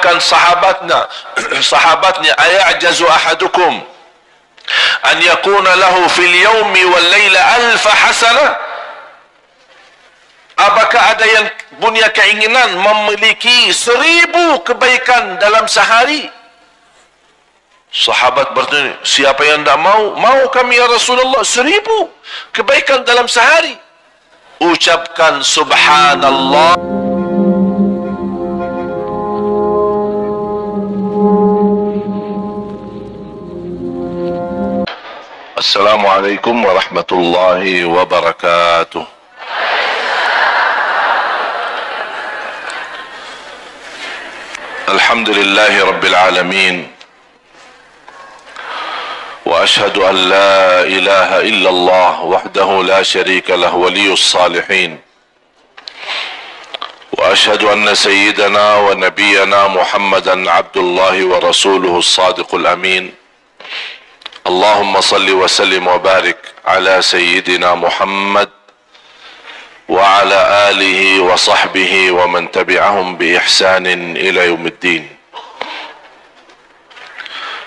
bahkan sahabatnya ayajazu ahadukum an yakuna lahu fil yawmi wal layla alf hasanah. Apakah ada yang punya keinginan memiliki 1000 kebaikan dalam sehari? Sahabat bertanya, siapa yang tidak mau? Mau kami ya Rasulullah, 1000 kebaikan dalam sehari. Ucapkan subhanallah. Assalamualaikum warahmatullahi wabarakatuh. Alhamdulillahi rabbil alamin. وأشهد أن لا إله إلا الله وحده لا شريك له ولي الصالحين وأشهد أن سيدنا ونبينا محمدا عبد الله ورسوله الصادق الأمين اللهم صل وسلم وبارك على سيدنا محمد وعلى آله وصحبه ومن تبعهم بإحسان إلى يوم الدين.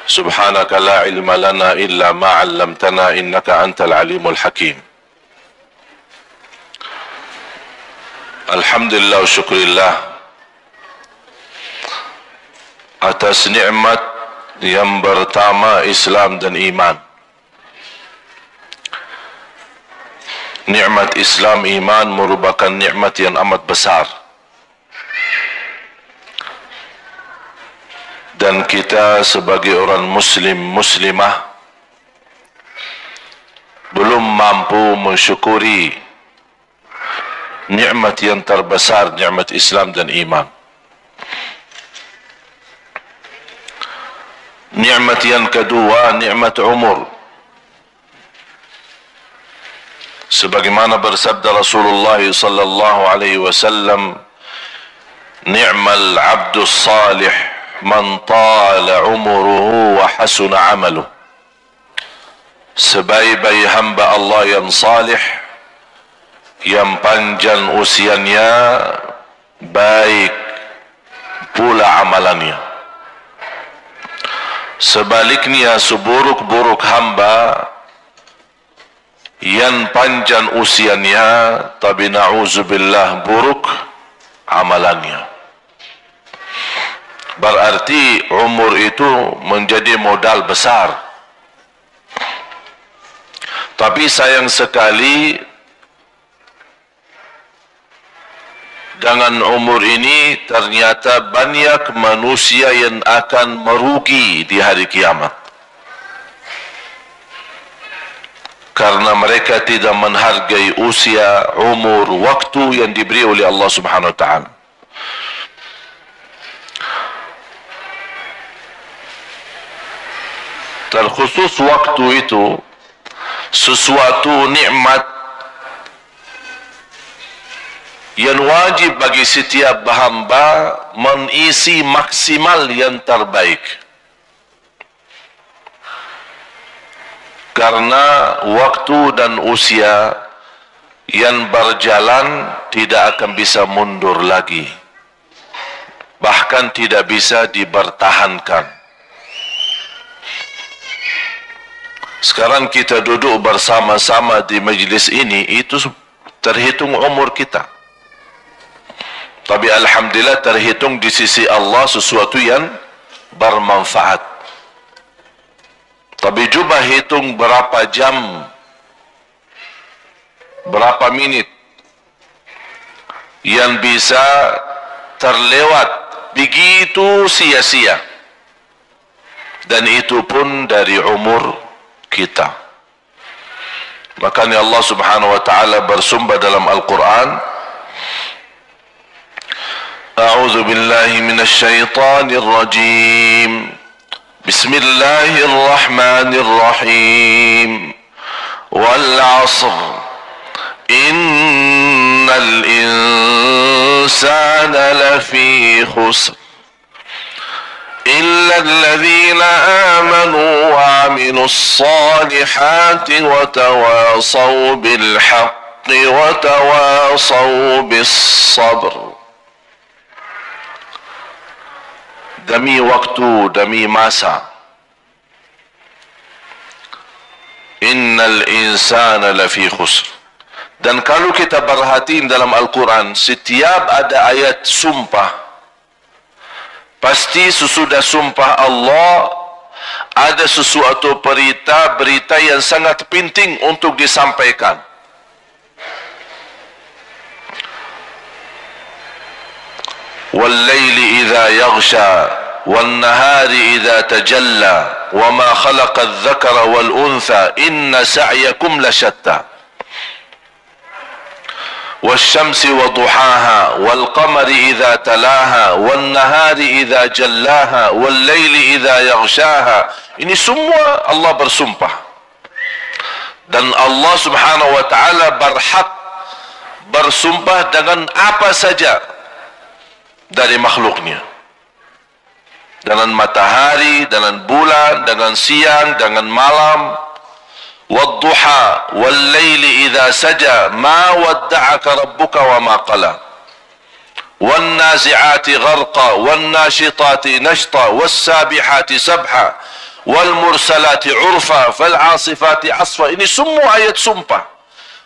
سبحانك لا علم لنا إلا ما علمتنا إنك أنت العليم الحكيم. Alhamdulillah wa syukurillah atas nikmat yang pertama Islam dan iman. Nikmat Islam iman merupakan nikmat yang amat besar. Dan kita sebagai orang muslim muslimah belum mampu mensyukuri nikmat yang terbesar, nikmat Islam dan iman. Nikmat yang kedua, nikmat umur. Sebagaimana bersabda Rasulullah sallallahu alaihi wasallam, ni'mal 'abdus salih man tala umruhu wa hasuna amaluh. Sebaik-baik hamba Allah yang salih, yang panjang usianya, baik pula amalannya. Sebaliknya seburuk-buruk hamba yang panjang usianya tapi na'udzubillah buruk amalannya. Berarti umur itu menjadi modal besar. Tapi sayang sekali dengan umur ini ternyata banyak manusia yang akan merugi di hari kiamat. Karena mereka tidak menghargai usia, umur, waktu yang diberi oleh Allah Subhanahu wa taala. Terkhusus waktu itu sesuatu nikmat yang wajib bagi setiap hamba mengisi maksimal yang terbaik. Karena waktu dan usia yang berjalan tidak akan bisa mundur lagi, bahkan tidak bisa dipertahankan. Sekarang kita duduk bersama-sama di majlis ini, itu terhitung umur kita. Tapi alhamdulillah terhitung di sisi Allah sesuatu yang bermanfaat. Tapi cuba hitung berapa jam, berapa menit yang bisa terlewat begitu sia-sia. Dan itu pun dari umur kita. Makanya Allah Subhanahu wa taala bersumber dalam Al-Qur'an, A'udzu billahi minasy syaithanir rajim. Bismillahirrahmanirrahim. Wal 'ashr. Innal insana lafi khusr. إلا الذين آمنوا وعملوا الصالحات وتواصوا بالحق وتواصوا بالصبر. demi waktu, demi masa. Innal insana lafi khusr. Dan kalau kita perhatiin dalam Al-Quran, setiap ada ayat sumpah, pasti sesudah sumpah Allah ada sesuatu berita yang sangat penting untuk disampaikan. وَاللَّيْلِ إِذَا يَغْشَى وَالنَّهَارِ إِذَا تَجَلَّى وَمَا خَلَقَ الذَّكَرَ وَالْأُنْثَى إِنَّ سَعْيَكُمْ لَشَتَّى وَالشَّمْسِ وَضُحَاهَا وَالْقَمَرِ إِذَا تَلَاهَا وَالنَّهَارِ إِذَا جَلَّاهَا وَاللَّيْلِ إِذَا يَغْشَاهَا. Ini semua Allah bersumpah. Dan Allah Subhanahu wa taala berhak bersumpah dengan apa saja dari makhluknya, dengan matahari, dengan bulan, dengan siang, dengan malam. Wadduha wal-laili idza saja ma wadda'aka rabbuka wa ma qala wan-nazi'ati gharqa wan-nashitati nashta was-sabihati sabha wal-mursalati 'urfa fal-'asifati 'asfa. Ini semua ayat sumpah.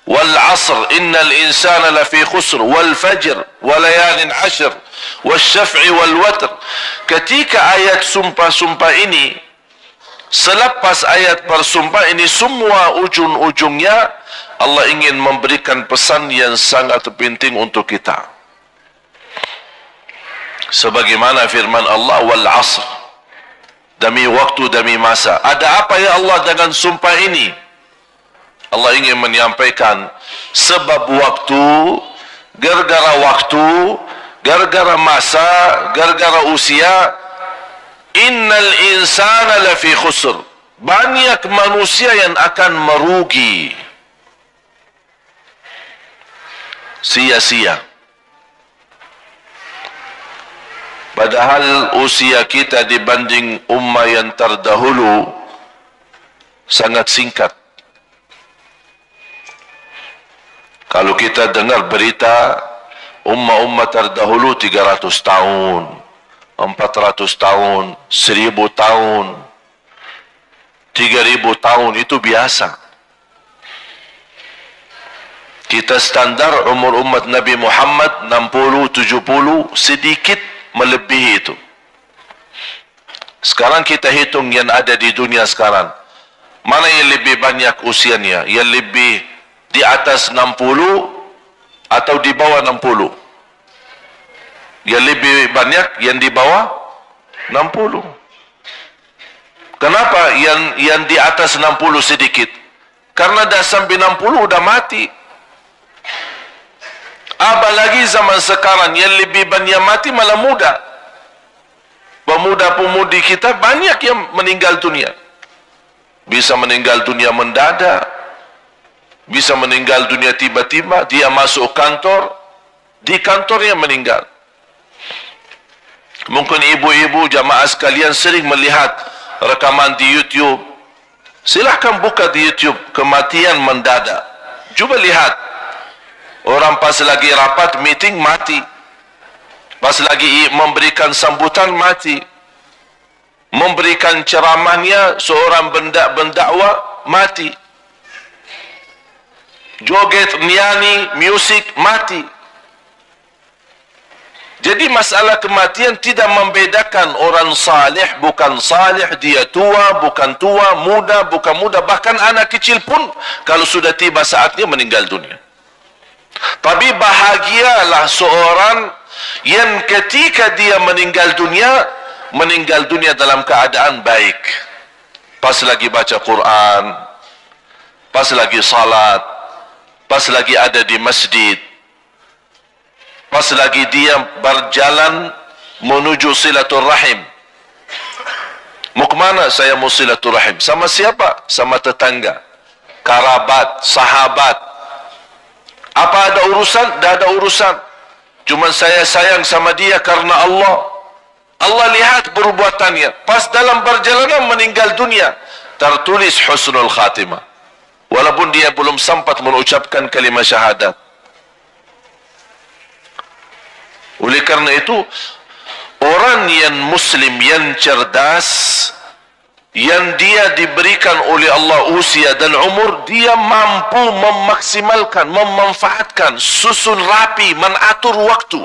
Wal-'asr innal insana lafi khusr wal-fajr wa layalin 'ashr wasyaf'i wal-watr. Ketika ayat sumpah-sumpah ini, selepas ayat bersumpah ini, semua ujung-ujungnya Allah ingin memberikan pesan yang sangat penting untuk kita. Sebagaimana firman Allah, wal asr, demi waktu, demi masa. Ada apa ya Allah dengan sumpah ini? Allah ingin menyampaikan sebab waktu, gara-gara masa, gara-gara usia. Innal insana lafi khusr. Banyak manusia yang akan merugi, sia-sia. Padahal usia kita dibanding ummah yang terdahulu sangat singkat. Kalau kita dengar berita ummah-ummah terdahulu 300 tahun, 400 tahun, 1000 tahun, 3000 tahun, itu biasa. Kita standar umur umat Nabi Muhammad 60, 70, sedikit melebihi itu. Sekarang kita hitung yang ada di dunia sekarang, mana yang lebih banyak usianya? Yang lebih di atas 60 atau di bawah 60? Yang lebih banyak yang di bawah 60. Kenapa yang di atas 60 sedikit? Karena dah sampai 60 udah mati. Apalagi zaman sekarang yang lebih banyak mati malah muda. Pemuda-pemudi kita banyak yang meninggal dunia. Bisa meninggal dunia mendadak, bisa meninggal dunia tiba-tiba, dia masuk kantor, di kantornya meninggal. Mungkin ibu-ibu jamaah sekalian sering melihat rekaman di YouTube. Silahkan buka di YouTube, kematian mendadak. Cuba lihat. Orang pas lagi rapat, meeting, mati. Pas lagi memberikan sambutan, mati. Memberikan ceramahnya, seorang bendakwa, mati. Joget, nyanyi, musik, mati. Jadi masalah kematian tidak membedakan orang salih, bukan salih, dia tua, bukan tua, muda, bukan muda, bahkan anak kecil pun kalau sudah tiba saatnya meninggal dunia. Tapi bahagialah seorang yang ketika dia meninggal dunia dalam keadaan baik. Pas lagi baca Quran, pas lagi salat, pas lagi ada di masjid, pas lagi dia berjalan menuju silaturrahim. Mau kemana saya mau silaturrahim? Sama siapa? Sama tetangga, kerabat, sahabat. Apa ada urusan? Dah ada urusan. Cuma saya sayang sama dia karena Allah. Allah lihat perbuatannya. Pas dalam perjalanan meninggal dunia, tertulis husnul khatimah. Walaupun dia belum sempat mengucapkan kalimat syahadat. Oleh karena itu, Orang yang muslim, yang cerdas, yang dia diberikan oleh Allah usia dan umur, dia mampu memaksimalkan, memanfaatkan, susun rapi, menatur waktu.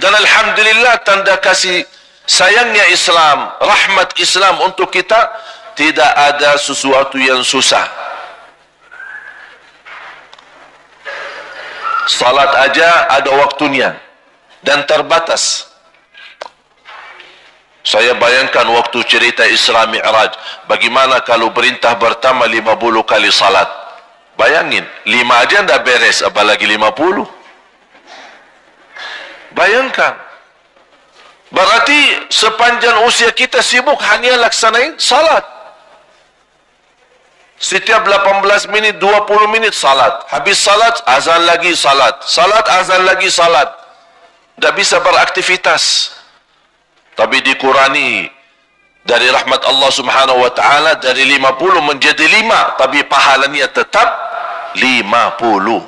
Dan alhamdulillah, tanda kasih sayangnya Islam, rahmat Islam untuk kita, tidak ada sesuatu yang susah. Salat aja ada waktunya dan terbatas. Saya bayangkan waktu cerita Isra Mi'raj, bagaimana kalau perintah pertama 50 kali salat. Bayangin, 5 aja dah beres, apalagi 50. Bayangkan. Berarti sepanjang usia kita sibuk hanya laksanain salat. Setiap 18 minit, 20 minit salat. Habis salat, azan lagi salat. Salat, azan lagi salat. Tak bisa beraktivitas. Tapi dikurangi dari rahmat Allah Subhanahu wa ta'ala, dari 50 menjadi 5, tapi pahalanya tetap 50.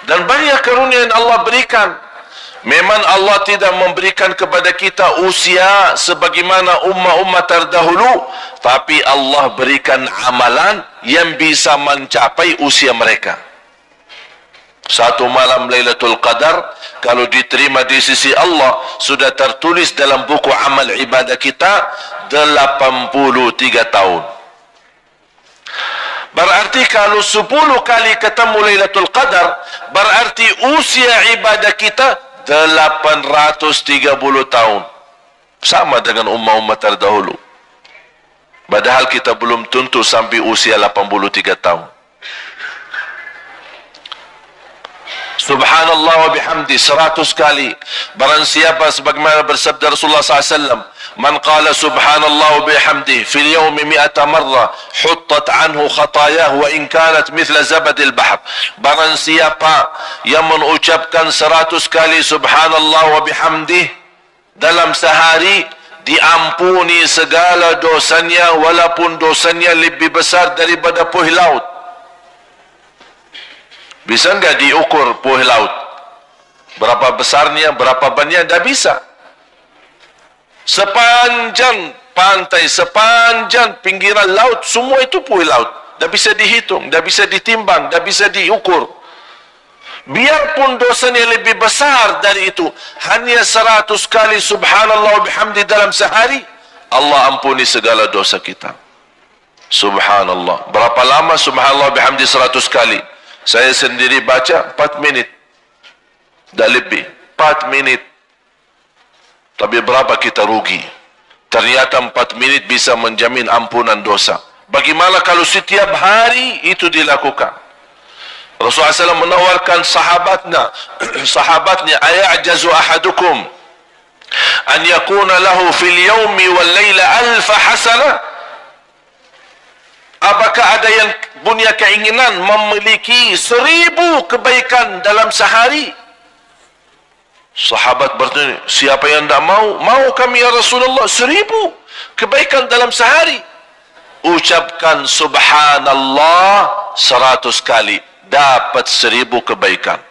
Dan banyak karunia yang Allah berikan. Memang Allah tidak memberikan kepada kita usia sebagaimana ummah-ummah terdahulu, tapi Allah berikan amalan yang bisa mencapai usia mereka. Satu malam Lailatul Qadar, kalau diterima di sisi Allah, sudah tertulis dalam buku amal ibadah kita 83 tahun. Berarti kalau 10 kali ketemu Lailatul Qadar, berarti usia ibadah kita 830 tahun. Sama dengan ummah-ummah terdahulu. Padahal kita belum tentu sampai usia 83 tahun. Subhanallah wa bihamdi 100 kali. Barang siapa sebagaimana bersabda Rasulullah SAW, man qala subhanallah wa bihamdi fil yawmi 100 marra huttat anhu khatayah wa in kanat mithla zabadil bahr. Barang siapa yang mengucapkan 100 kali subhanallah wa bihamdi dalam sehari, diampuni segala dosanya walaupun dosanya lebih besar daripada puih laut. Bisa enggak diukur puih laut? Berapa besarnya, berapa banyak? Tak bisa. Sepanjang pantai, sepanjang pinggiran laut, semua itu puih laut. Tak bisa dihitung, tak bisa ditimbang, tak bisa diukur. Biarpun dosanya lebih besar dari itu, hanya 100 kali subhanallah wa bihamdi dalam sehari, Allah ampuni segala dosa kita. Subhanallah. Berapa lama subhanallah wa bihamdi 100 kali? Saya sendiri baca 4 minit. Tak lebih. 4 minit. Tapi berapa kita rugi? Ternyata 4 menit bisa menjamin ampunan dosa. Bagaimana kalau setiap hari itu dilakukan? Rasulullah SAW menawarkan sahabatnya, aya'jazu ahadukum an yakuna lahu fil yawmi wal layla alfa hasanah. Apakah ada yang punya keinginan memiliki 1000 kebaikan dalam sehari? Sahabat bertanya, siapa yang tidak mau? Mau kami ya Rasulullah, 1000 kebaikan dalam sehari. Ucapkan subhanallah 100 kali, dapat 1000 kebaikan.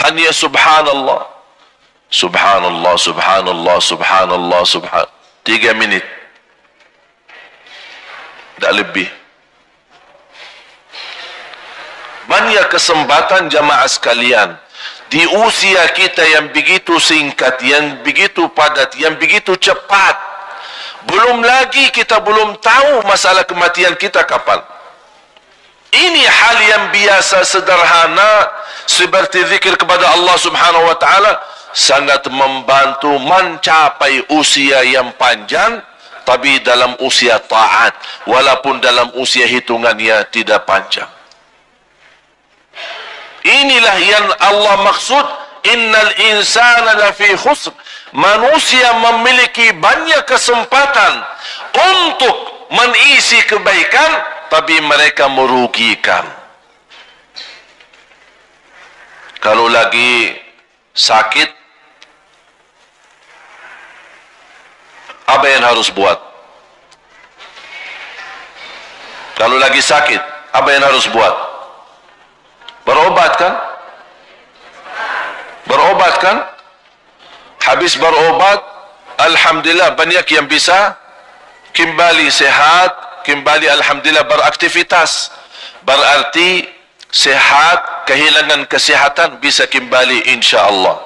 Hanya subhanallah. Subhanallah, subhanallah, subhanallah, subhanallah. 3 minit. Tak lebih. Banyak kesempatan jamaah sekalian, di usia kita yang begitu singkat, yang begitu padat, yang begitu cepat, belum lagi kita belum tahu masalah kematian kita kapan. Ini hal yang biasa, sederhana, seperti zikir kepada Allah Subhanahu wa ta'ala, sangat membantu mencapai usia yang panjang, tapi dalam usia taat, walaupun dalam usia hitungannya tidak panjang. Inilah yang Allah maksud, innal insana lafi khusr. Manusia memiliki banyak kesempatan untuk mengisi kebaikan, tapi mereka merugikan. Kalau lagi sakit, apa yang harus buat? Kalau lagi sakit, apa yang harus buat? Berobat kan? berobat kan? Habis berobat, alhamdulillah banyak yang bisa kembali sehat, kembali alhamdulillah beraktivitas. Berarti sehat, kehilangan kesehatan bisa kembali insya-Allah.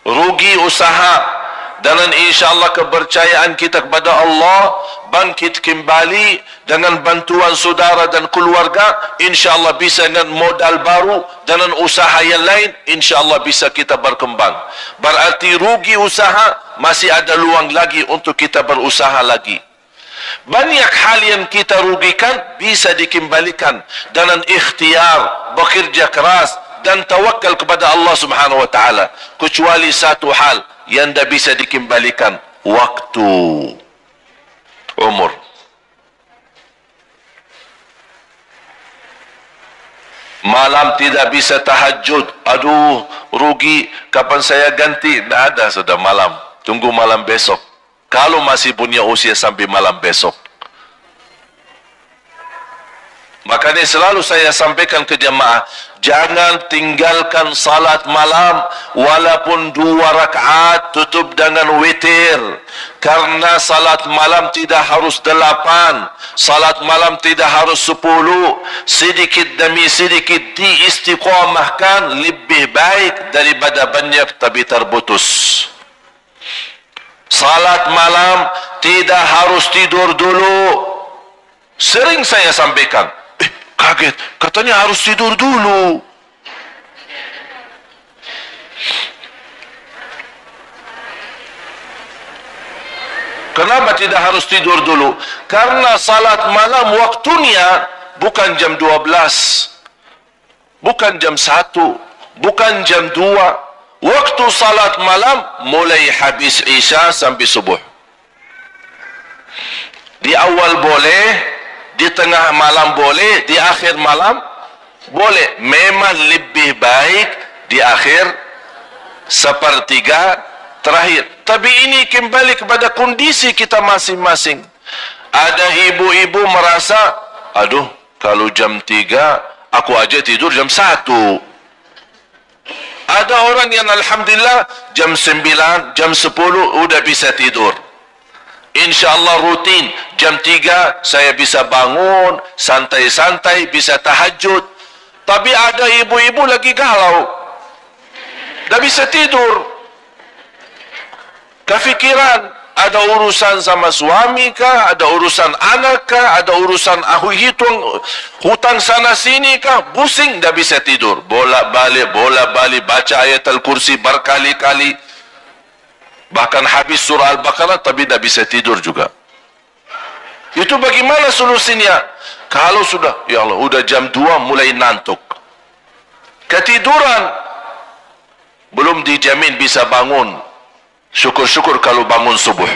Rugi usaha dan insya-Allah kepercayaan kita kepada Allah bangkit kembali dengan bantuan saudara dan keluarga, insya-Allah bisa dengan modal baru dan usaha yang lain, insya-Allah bisa kita berkembang. Berarti rugi usaha masih ada luang lagi untuk kita berusaha lagi. Banyak hal yang kita rugikan bisa dikembalikan dengan ikhtiar, bekerja keras dan tawakal kepada Allah Subhanahu wa taala. Kecuali satu hal yang tidak bisa dikembalikan, waktu, umur. Malam tidak bisa tahajud, aduh rugi, kapan saya ganti? Tidak ada, sudah malam, tunggu malam besok. Kalau masih punya usia sampai malam besok. Makanya selalu saya sampaikan ke jemaah, jangan tinggalkan salat malam walaupun 2 rakaat, tutup dengan witir. Karena salat malam tidak harus 8, salat malam tidak harus 10. Sedikit demi sedikit diistiqamahkan lebih baik daripada banyak tapi terputus. Salat malam tidak harus tidur dulu. Sering saya sampaikan, kaget, katanya harus tidur dulu. Kenapa tidak harus tidur dulu? Karena salat malam waktunya bukan jam 12, bukan jam 1, bukan jam 2. Waktu salat malam mulai habis isya sampai subuh. Di awal boleh, di tengah malam boleh, di akhir malam boleh. Memang lebih baik di akhir sepertiga terakhir. Tapi ini kembali kepada kondisi kita masing-masing. Ada ibu-ibu merasa, aduh kalau jam 3 aku aja tidur jam 1. Ada orang yang alhamdulillah jam 9, jam 10 udah bisa tidur. InsyaAllah rutin jam 3 saya bisa bangun santai-santai, bisa tahajud. Tapi ada ibu-ibu lagi galau, dah bisa tidur, kefikiran, ada urusan sama suami kah, ada urusan anak kah, ada urusan hutang sana sini kah, pusing, dah bisa tidur, bolak-balik baca ayat Al-Kursi berkali-kali, bahkan habis surah Al-Baqarah tapi dah bisa tidur juga. Itu bagaimana solusinya? Kalau sudah, ya Allah, udah jam 2 mulai nantuk, ketiduran, belum dijamin bisa bangun. Syukur-syukur kalau bangun subuh.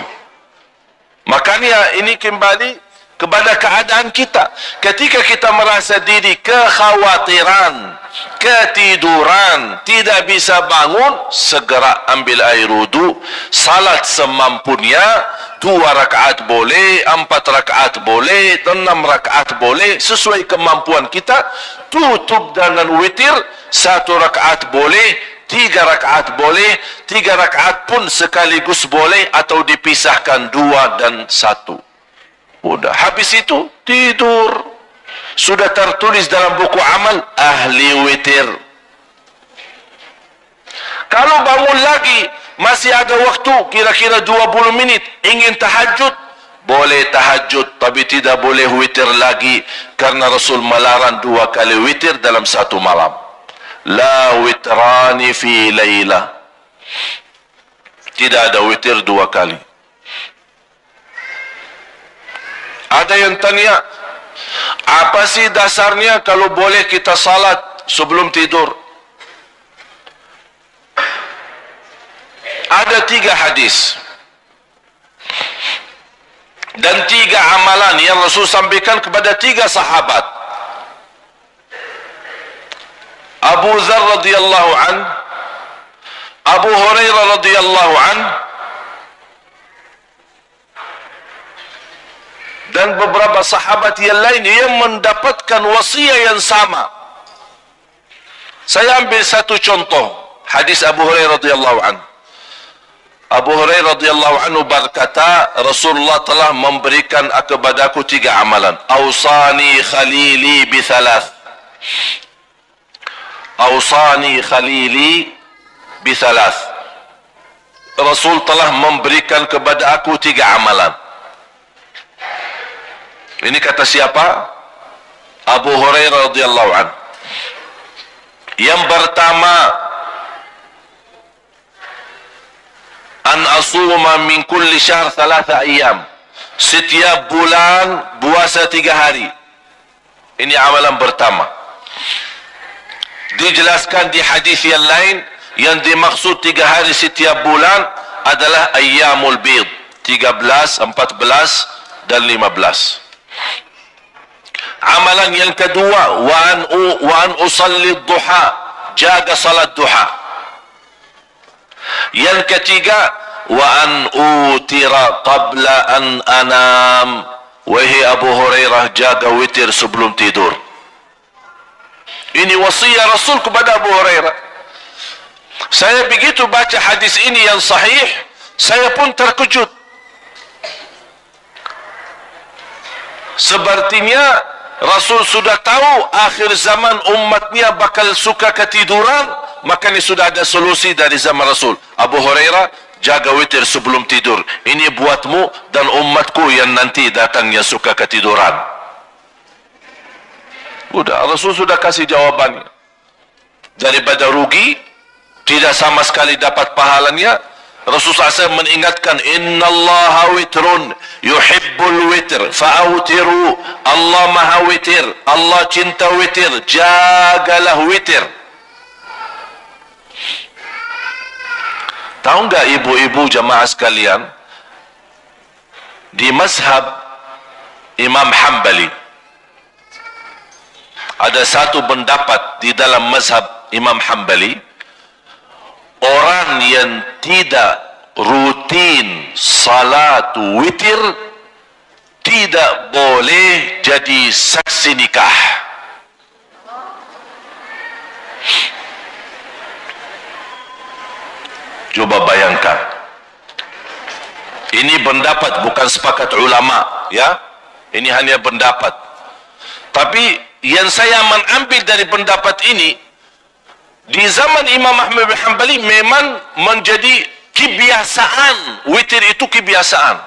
Makanya ini kembali kepada keadaan kita. Ketika kita merasa diri kekhawatiran, ketiduran, tidak bisa bangun, segera ambil air wudu, salat semampunya, 2 rakaat boleh, 4 rakaat boleh, 6 rakaat boleh, sesuai kemampuan kita. Tutup dengan witir, 1 rakaat boleh, 3 rakaat boleh, 3 rakaat pun sekaligus boleh, atau dipisahkan 2 dan 1. Udah, habis itu tidur. Sudah tertulis dalam buku amal ahli witir. Kalau bangun lagi masih ada waktu kira-kira 20 menit ingin tahajud, boleh tahajud, tapi tidak boleh witir lagi, karena Rasul melarang 2 kali witir dalam 1 malam. La witrani fi layla. Tidak ada witir 2 kali. Ada yang tanya, apa sih dasarnya kalau boleh kita salat sebelum tidur? Ada 3 hadis dan 3 amalan yang Rasul sampaikan kepada 3 sahabat. Abu Dzar radhiyallahu an, Abu Hurairah radhiyallahu an, dan beberapa sahabat yang lain yang mendapatkan wasiat yang sama. Saya ambil satu contoh Hadis Abu Hurairah radhiyallahu anhu. Abu Hurairah radhiyallahu anhu berkata, Rasulullah telah memberikan kepadaku 3 amalan. Ausani khalili bi thalath. Ausani khalili bi thalath. Rasul telah memberikan kepada aku 3 amalan. Ini kata siapa? Abu Hurairah radhiyallahu anhu. Yang pertama, an asuma min kulli syahr 3 ayyam. Setiap bulan puasa 3 hari. Ini amalan pertama. Dijelaskan di hadis yang lain, yang dimaksud 3 hari setiap bulan adalah ayyamul bid, 13, 14 dan 15. Amalan yang kedua, wa an usalli duha, jaga salat duha. Yang ketiga, wa an utira qabla an anam. Wahai Abu Hurairah, jaga witir sebelum tidur. Ini wasiat Rasul kepada Abu Hurairah. Saya begitu baca hadis ini yang sahih, saya pun terkejut. Sepertinya Rasul sudah tahu akhir zaman umatnya bakal suka ketiduran, makanya sudah ada solusi dari zaman Rasul. Abu Hurairah, jaga witir sebelum tidur. Ini buatmu dan umatku yang nanti datangnya suka ketiduran. Sudah, Rasul sudah kasih jawabannya. Daripada rugi, tidak sama sekali dapat pahalanya, Rasul SAW mengingatkan, innallaha witrun yuhibbul witr fa'awtiru. Allah maha witir, Allah cinta witir, jagalah witir. Tahu enggak ibu-ibu jamaah sekalian, di mazhab Imam Hanbali ada satu pendapat di dalam mazhab Imam Hanbali, orang yang tidak rutin salat witir tidak boleh jadi saksi nikah. Coba bayangkan. Ini pendapat, bukan sepakat ulama, ya. Ini hanya pendapat. Tapi yang saya mengambil dari pendapat ini, di zaman Imam Ahmad bin Hanbali memang menjadi kebiasaan, witir itu kebiasaan.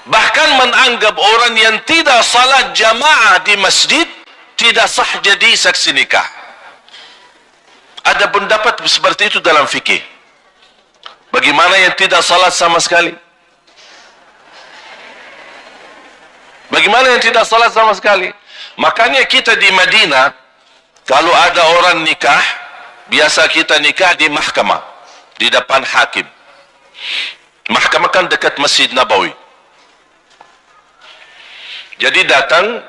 Bahkan menganggap orang yang tidak salat jamaah di masjid tidak sah jadi saksi nikah. Ada pendapat seperti itu dalam fikih. Bagaimana yang tidak salat sama sekali? Bagaimana yang tidak salat sama sekali? Makanya kita di Madinah, kalau ada orang nikah, biasa kita nikah di mahkamah, di depan hakim. Mahkamah kan dekat Masjid Nabawi. Jadi datang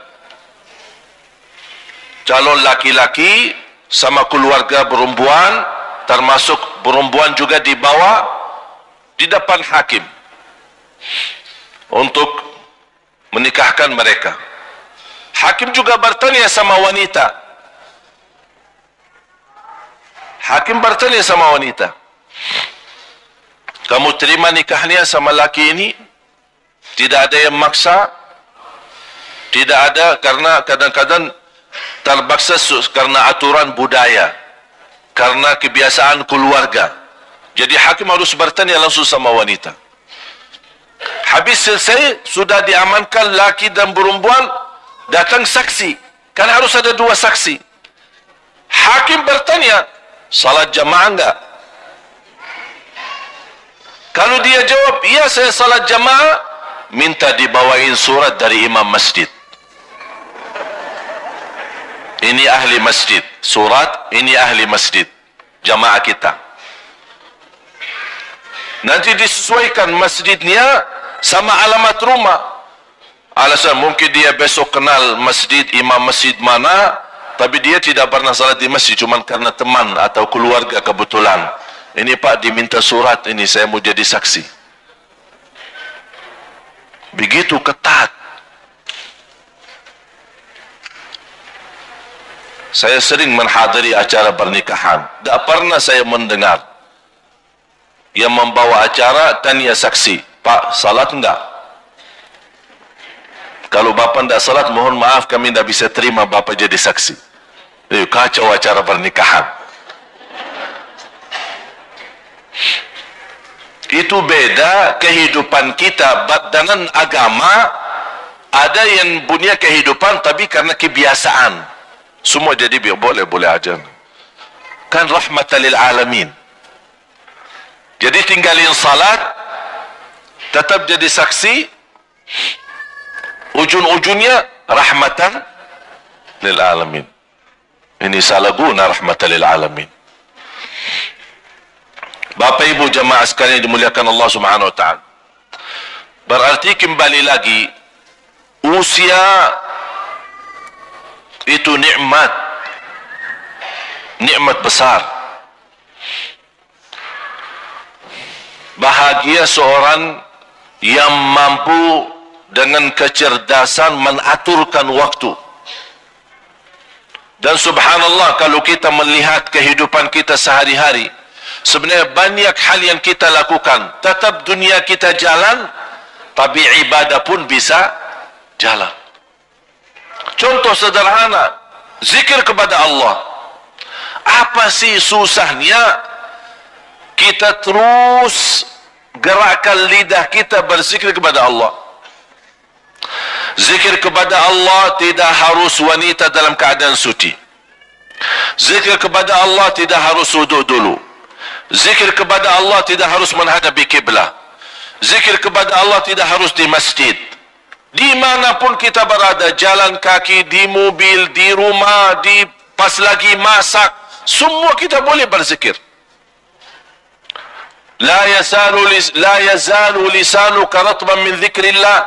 calon laki-laki sama keluarga perempuan, termasuk perempuan juga dibawa di depan hakim untuk menikahkan mereka. Hakim juga bertanya sama wanita. Hakim bertanya sama wanita, kamu terima nikahnya sama laki ini? Tidak ada yang maksa? Tidak ada, karena kadang-kadang terpaksa karena aturan budaya, karena kebiasaan keluarga. Jadi hakim harus bertanya langsung sama wanita. Habis selesai, sudah diamankan laki dan perempuan, datang saksi. Kan harus ada 2 saksi. Hakim bertanya, salat jamaah enggak? Kalau dia jawab, iya saya salat jamaah, minta dibawain surat dari imam masjid. Ini ahli masjid. Surat, ini ahli masjid. Jamaah kita. Nanti disesuaikan masjidnya sama alamat rumah. Alasan mungkin dia besok kenal masjid, imam masjid mana, tapi dia tidak pernah salat di masjid, cuma karena teman atau keluarga kebetulan. Ini Pak diminta surat ini, saya mau jadi saksi. Begitu ketat. Saya sering menghadiri acara pernikahan. Tak pernah saya mendengar yang membawa acara tanya saksi, Pak, salat enggak? Kalau bapa tidak salat, mohon maaf, kami tidak bisa terima bapa jadi saksi. Kacau acara pernikahan. Itu beda kehidupan kita dengan agama. Ada yang punya kehidupan tapi karena kebiasaan. Semua jadi boleh aja. Kan rahmatan lil alamin. Jadi tinggalin salat, tetap jadi saksi, ujung-ujungnya rahmatan lil alamin. Ini salah guna rahmatan lil alamin. Bapak Ibu jemaah sekalian dimuliakan Allah Subhanahu wa taala. Berarti kembali lagi, usia itu nikmat besar. Bahagia seorang yang mampu dengan kecerdasan mengaturkan waktu. Dan subhanallah, kalau kita melihat kehidupan kita sehari-hari, sebenarnya banyak hal yang kita lakukan. Tetap dunia kita jalan, tapi ibadah pun bisa jalan. Contoh sederhana, zikir kepada Allah. Apa sih susahnya kita terus gerakkan lidah kita berzikir kepada Allah? Zikir kepada Allah tidak harus wanita dalam keadaan suci. Zikir kepada Allah tidak harus wudhu dulu. Zikir kepada Allah tidak harus menghadapi kiblat. Zikir kepada Allah tidak harus di masjid. Dimanapun kita berada, jalan kaki, di mobil, di rumah, di pas lagi masak, semua kita boleh berzikir. La yazalu lisanuka ratban min dzikrillah.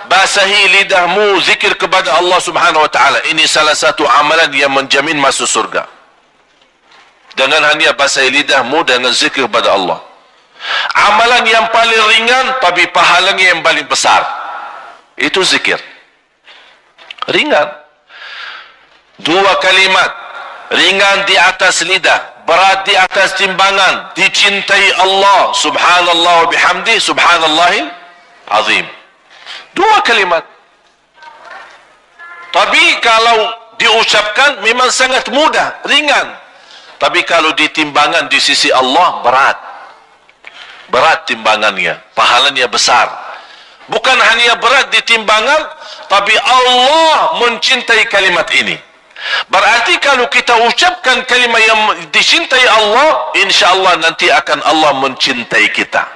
Basahi lidahmu zikir kepada Allah Subhanahu wa taala. Ini salah satu amalan yang menjamin masuk surga. Dengan hanya basahi lidahmu dengan zikir kepada Allah. Amalan yang paling ringan tapi pahalanya yang paling besar. Itu zikir. Ringan. 2 kalimat. Ringan di atas lidah, berat di atas timbangan, dicintai Allah, subhanallah wa bihamdi, subhanallahil azim. 2 kalimat. Tapi kalau diucapkan memang sangat mudah, ringan. Tapi kalau ditimbangan di sisi Allah, berat. Berat timbangannya, pahalanya besar. Bukan hanya berat di timbangan, tapi Allah mencintai kalimat ini. Berarti kalau kita ucapkan kalimat yang dicintai Allah, insyaAllah nanti akan Allah mencintai kita.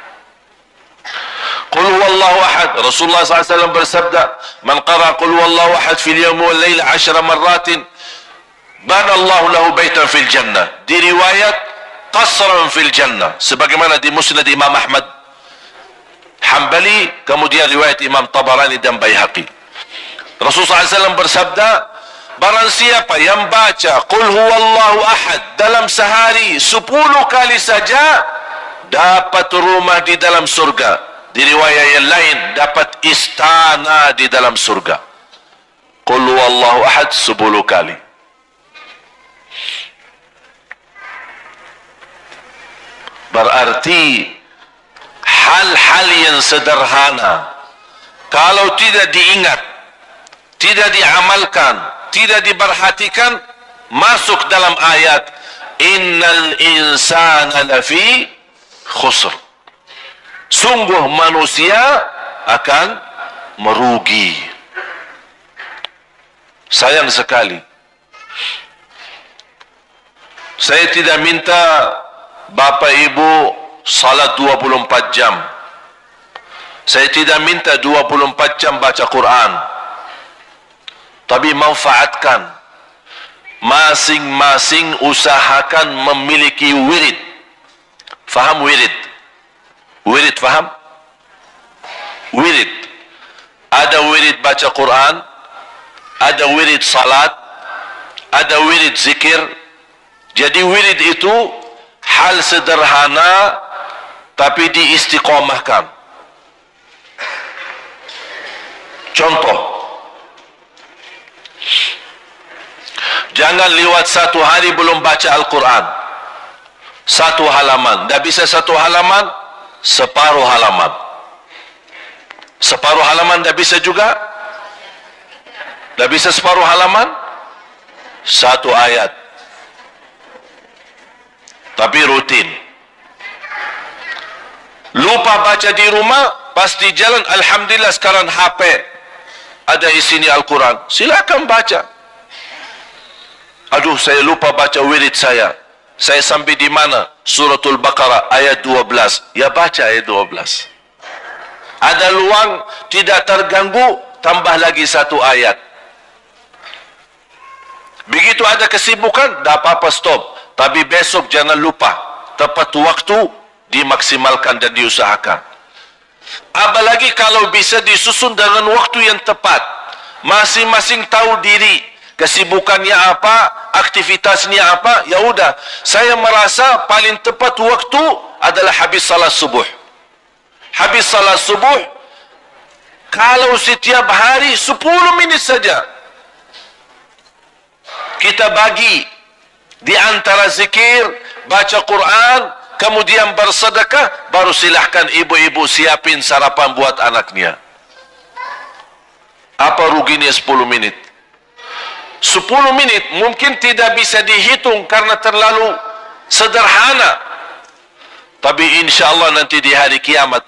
Qul huwallahu ahad. Rasulullah SAW bersabda, man qara qul huwallahu ahad fil yawm wal layl 10 marratin, bana Allah lahu baitan fil jannah. Di riwayat qasran fil jannah, sebagaimana di Musnad Imam Ahmad Hanbali, kemudian riwayat Imam Tabarani dan Baihaqi. Rasulullah SAW bersabda, barang siapa yang baca Qul huwallahu ahad dalam sehari 10 kali saja, dapat rumah di dalam surga. Di riwayat yang lain, dapat istana di dalam surga. Qul huwallahu ahad 10 kali. Berarti hal-hal yang sederhana kalau tidak diingat, tidak diamalkan, tidak diperhatikan, masuk dalam ayat innal insana lafi khusr. Sungguh manusia akan merugi. Sayang sekali, saya tidak minta Bapak Ibu salat 24 jam. Saya tidak minta 24 jam baca Quran. Tapi manfaatkan. Masing-masing usahakan memiliki wirid. Faham wirid? Wirid faham? Wirid. Ada wirid baca Quran, ada wirid salat, ada wirid zikir. Jadi wirid itu hal sederhana tapi diistiqomahkan. Contoh, Jangan lewat satu hari belum baca Al-Quran. Satu halaman. Dah bisa satu halaman, separuh halaman. Separuh halaman dah bisa juga? Dah bisa separuh halaman? Satu ayat. Tapi rutin. Lupa baca di rumah, pas di jalan, alhamdulillah sekarang HP ada isinya Al-Quran. Silakan baca. Aduh, saya lupa baca wirid saya. Saya sampai di mana? Suratul Baqarah ayat 12. Ya baca ayat 12. Ada luang, tidak terganggu, tambah lagi satu ayat. Begitu ada kesibukan, dah apa-apa stop. Tapi besok jangan lupa. Tepat waktu, dimaksimalkan dan diusahakan. Apalagi kalau bisa disusun dengan waktu yang tepat. Masing-masing tahu diri. Kesibukannya apa, aktivitasnya apa, ya udah. Saya merasa paling tepat waktu adalah habis salat subuh. Habis salat subuh, kalau setiap hari 10 minit saja kita bagi di antara zikir, baca Quran, kemudian bersedekah, baru silahkan ibu-ibu siapin sarapan buat anaknya. Apa ruginya 10 menit? 10 menit mungkin tidak bisa dihitung karena terlalu sederhana. Tapi insya Allah nanti di hari kiamat,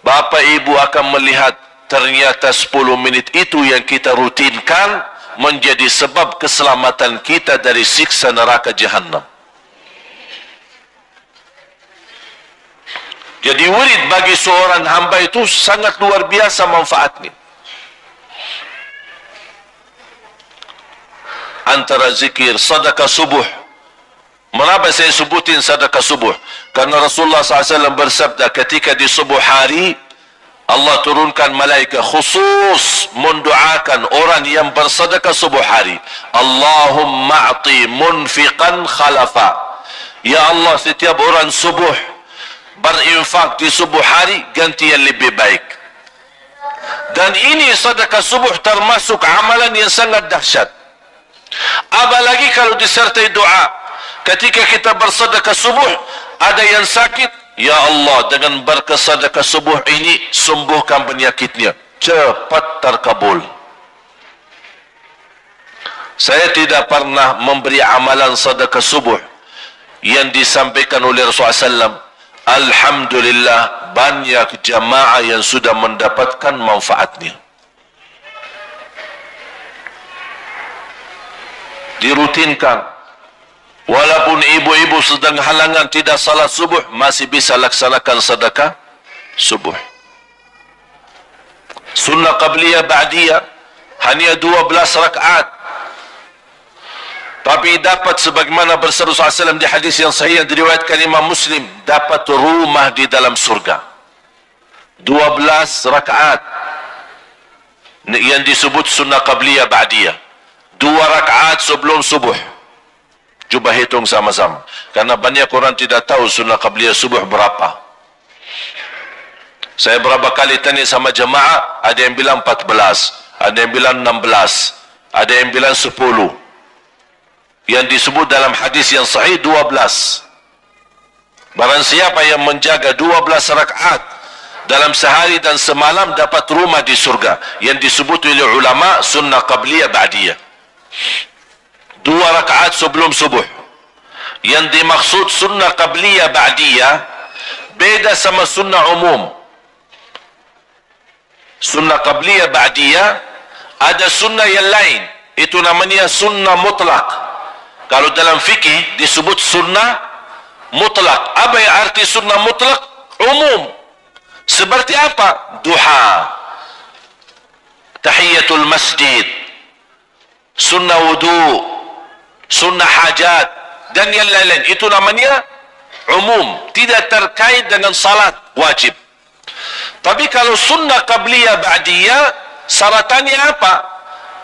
Bapak Ibu akan melihat ternyata 10 menit itu yang kita rutinkan menjadi sebab keselamatan kita dari siksa neraka Jahannam. Jadi wirid bagi seorang hamba itu sangat luar biasa manfaatnya. Antara zikir, sedekah subuh. Mengapa saya sebutin sedekah subuh? Karena Rasulullah SAW bersabda ketika di subuh hari, Allah turunkan malaikat khusus mendoakan orang yang bersedekah subuh hari. Allahumma a'ti munfiqan khalafa. Ya Allah, setiap orang subuh berinfak di subuh hari, ganti yang lebih baik. Dan ini sedekah subuh termasuk amalan yang sangat dahsyat. Apalagi kalau disertai doa. Ketika kita bersedekah subuh, ada yang sakit, ya Allah, dengan berkat sedekah subuh ini sembuhkan penyakitnya. Cepat terkabul. Saya tidak pernah memberi amalan sedekah subuh yang disampaikan oleh Rasulullah SAW. Alhamdulillah, banyak jamaah yang sudah mendapatkan manfaatnya. Dirutinkan. Walaupun ibu-ibu sedang halangan tidak salat subuh, masih bisa laksanakan sedekah subuh. Sunnah qabliyah ba'diyah hanya 12 rakaat. Tapi dapat sebagaimana bersabda Rasulullah SAW di hadis yang sahih yang diriwayatkan Imam Muslim, dapat rumah di dalam surga. 12 rakaat yang disebut sunnah qabliyah ba'diyah. 2 rakaat sebelum subuh. Cuba hitung sama-sama. Karena banyak orang tidak tahu sunnah qabliyah subuh berapa. Saya berapa kali tanya sama jemaah, ada yang bilang 14, ada yang bilang 16, ada yang bilang 10. Yang disebut dalam hadis yang sahih 12. Barang siapa yang menjaga 12 rakaat dalam sehari dan semalam, dapat rumah di surga. Yang disebut oleh ulama sunnah qabliyah ba'diyah. 2 rakaat sebelum subuh. Yang dimaksud sunnah qabliyah ba'diyah beda sama sunnah umum. Sunnah qabliyah ba'diyah ada sunnah yang lain, itu namanya sunnah mutlak. Kalau dalam fikih disebut sunnah mutlak. Apa yang arti sunnah mutlak? Umum. Seperti apa? Duha, tahiyatul masjid, sunnah wudu, sunnah hajat, dan yang lain-lain. Itu namanya umum, tidak terkait dengan salat wajib. Tapi kalau sunnah qabliyah ba'diyah, syaratannya apa?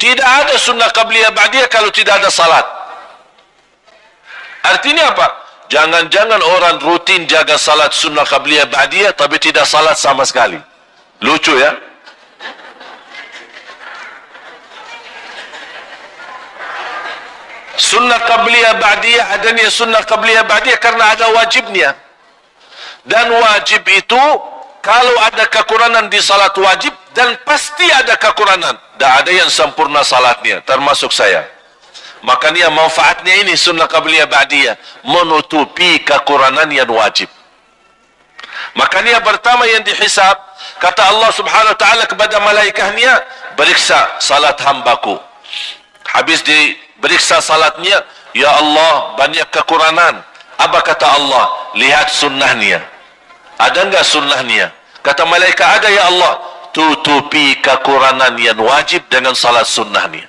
Tidak ada sunnah qabliyah ba'diyah kalau tidak ada salat. Artinya apa? Jangan-jangan orang rutin jaga salat sunnah qabliyah ba'diyah tapi tidak salat sama sekali. Lucu ya? Sunnah qabliyah ba'diyah, adanya sunnah qabliyah ba'diyah karena ada wajibnya. Dan wajib itu kalau ada kekurangan di salat wajib, dan pasti ada kekurangan, tak ada yang sempurna salatnya, termasuk saya. Makanya manfaatnya ini sunnah qabliyah ba'diyah, menutupi kekurangan yang wajib. Makanya pertama yang dihisab, kata Allah subhanahu wa ta'ala kepada malaikahnya, periksa salat hambaku. Habis diperiksa salatnya, ya Allah banyak kekurangan. Apa kata Allah? Lihat sunnahnya. Ada enggak sunnahnya? Kata malaikat, ada ya Allah. Tutupi kekurangan yang wajib dengan salat sunnahnya.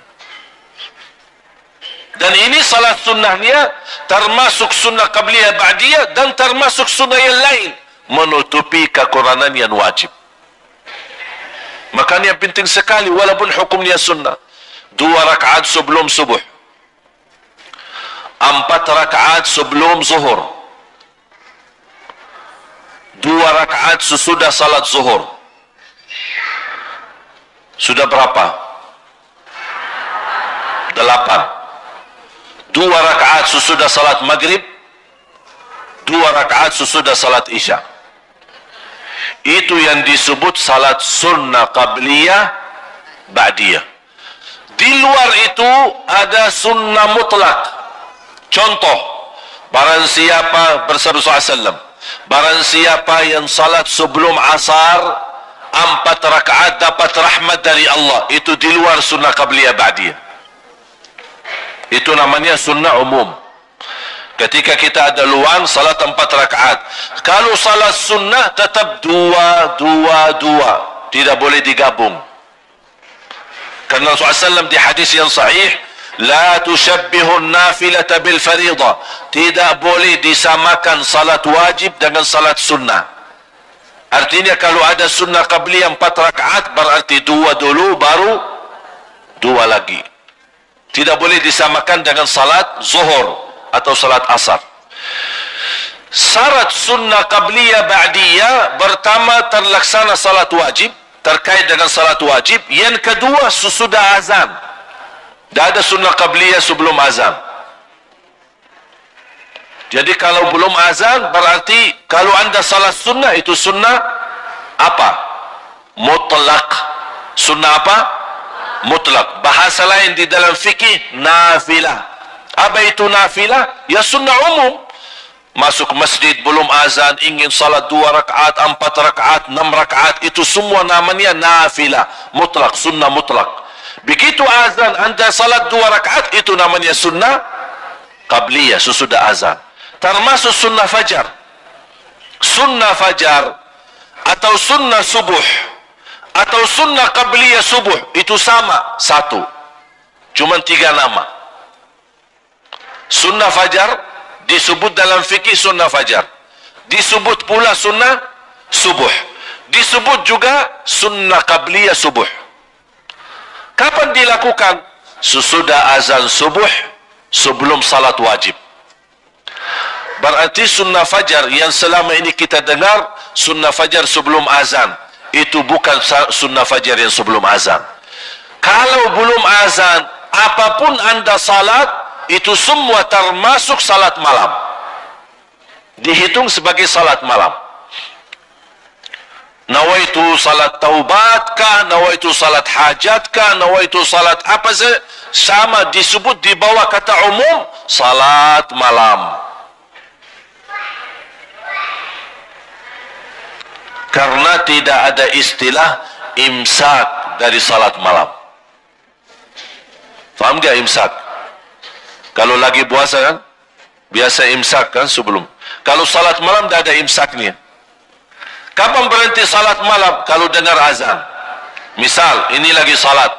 Dan ini salat sunnahnya termasuk sunnah qabliyah ba'diyah dan termasuk sunnah yang lain, menutupi kekurangan yang wajib. Makanya penting sekali walaupun hukumnya sunnah. 2 rakaat sebelum subuh, 4 rakaat sebelum zuhur, 2 rakaat sesudah salat zuhur. Sudah berapa? 8. 2 rakaat sesudah salat maghrib, 2 rakaat sesudah salat isya. Itu yang disebut salat sunnah qabliyah ba'diyah. Di luar itu ada sunnah mutlak. Contoh, barang siapa bersabda SAW, barang siapa yang salat sebelum asar 4 rakaat dapat rahmat dari Allah, itu di luar sunnah qabliyah ba'diyah. Itu namanya sunnah umum. Ketika kita ada luang salat 4 rakaat. Kalau salat sunnah tetap 2, tidak boleh digabung. Karena Rasulullah SAW di hadis yang sahih, la tushabbihun nafilata bil faridah, tidak boleh disamakan salat wajib dengan salat sunnah. Artinya kalau ada sunnah qabliyah 4 rakaat, berarti 2 dulu baru 2 lagi. Tidak boleh disamakan dengan salat zuhur atau salat asar. Syarat sunnah qabliyah ba'diyah, pertama terlaksana salat wajib, terkait dengan salat wajib. Yang kedua sesudah azan. Tidak ada sunnah qabliyah sebelum azan. Jadi kalau belum azan, berarti kalau anda salat sunnah, itu sunnah apa? Mutlak. Sunnah apa? Mutlak. Bahasa lain di dalam fikih, nafilah. Apa itu nafilah? Ya sunnah umum. Masuk masjid belum azan, ingin salat 2 rakaat, 4 rakaat, 6 rakaat, itu semua namanya nafilah, mutlak, sunnah mutlak. Begitu azan anda salat 2 rakaat, itu namanya sunnah qabliyah sesudah azan. Termasuk sunnah fajar. Sunnah fajar atau sunnah subuh atau sunnah qabliyah subuh itu sama, satu. Cuma 3 nama. Sunnah fajar disebut dalam fikih sunnah fajar, disebut pula sunnah subuh, disebut juga sunnah qabliyah subuh. Kapan dilakukan? Sesudah azan subuh, sebelum salat wajib. Berarti sunnah fajar yang selama ini kita dengar, sunnah fajar sebelum azan, itu bukan sunnah fajar yang sebelum azan. Kalau belum azan, apapun anda salat, itu semua termasuk salat malam, dihitung sebagai salat malam. Nawaitu salat taubat kah, nawaitu salat hajat kah, nawaitu salat apa saja, sama disebut di bawah kata umum salat malam. Karena tidak ada istilah imsak dari salat malam. Faham gak imsak? Kalau lagi puasa kan, biasa imsak kan sebelum. Kalau salat malam tidak ada imsaknya. Kapan berhenti salat malam? Kalau dengar azan. Misal, ini lagi salat.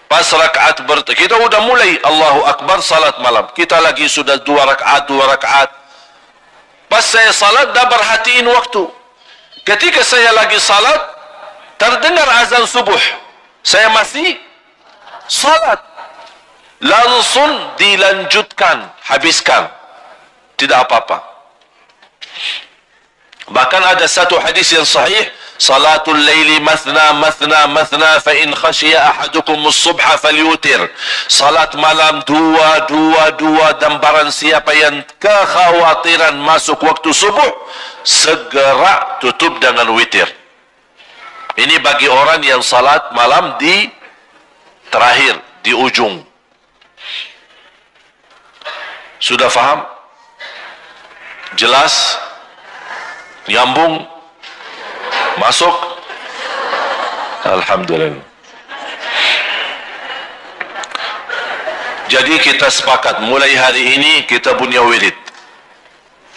Pas rakaat kita udah mulai Allahu Akbar salat malam. Kita lagi sudah 2 rakaat. Pas saya salat, dah perhatiin waktu. Ketika saya lagi salat, terdengar azan subuh. Saya masih salat, langsung dilanjutkan, habiskan, tidak apa-apa. Bahkan ada satu hadis yang sahih, Salatul laili mathna mathna mathna fa in khashiya ahadukum as-subha falyutir. Salat malam dua dan barang siapa yang kekhawatiran masuk waktu subuh, segera tutup dengan witir. Ini bagi orang yang salat malam di terakhir, di ujung. Sudah faham? Jelas? Nyambung? Masuk? Alhamdulillah. Jadi kita sepakat mulai hari ini kita punya wirid.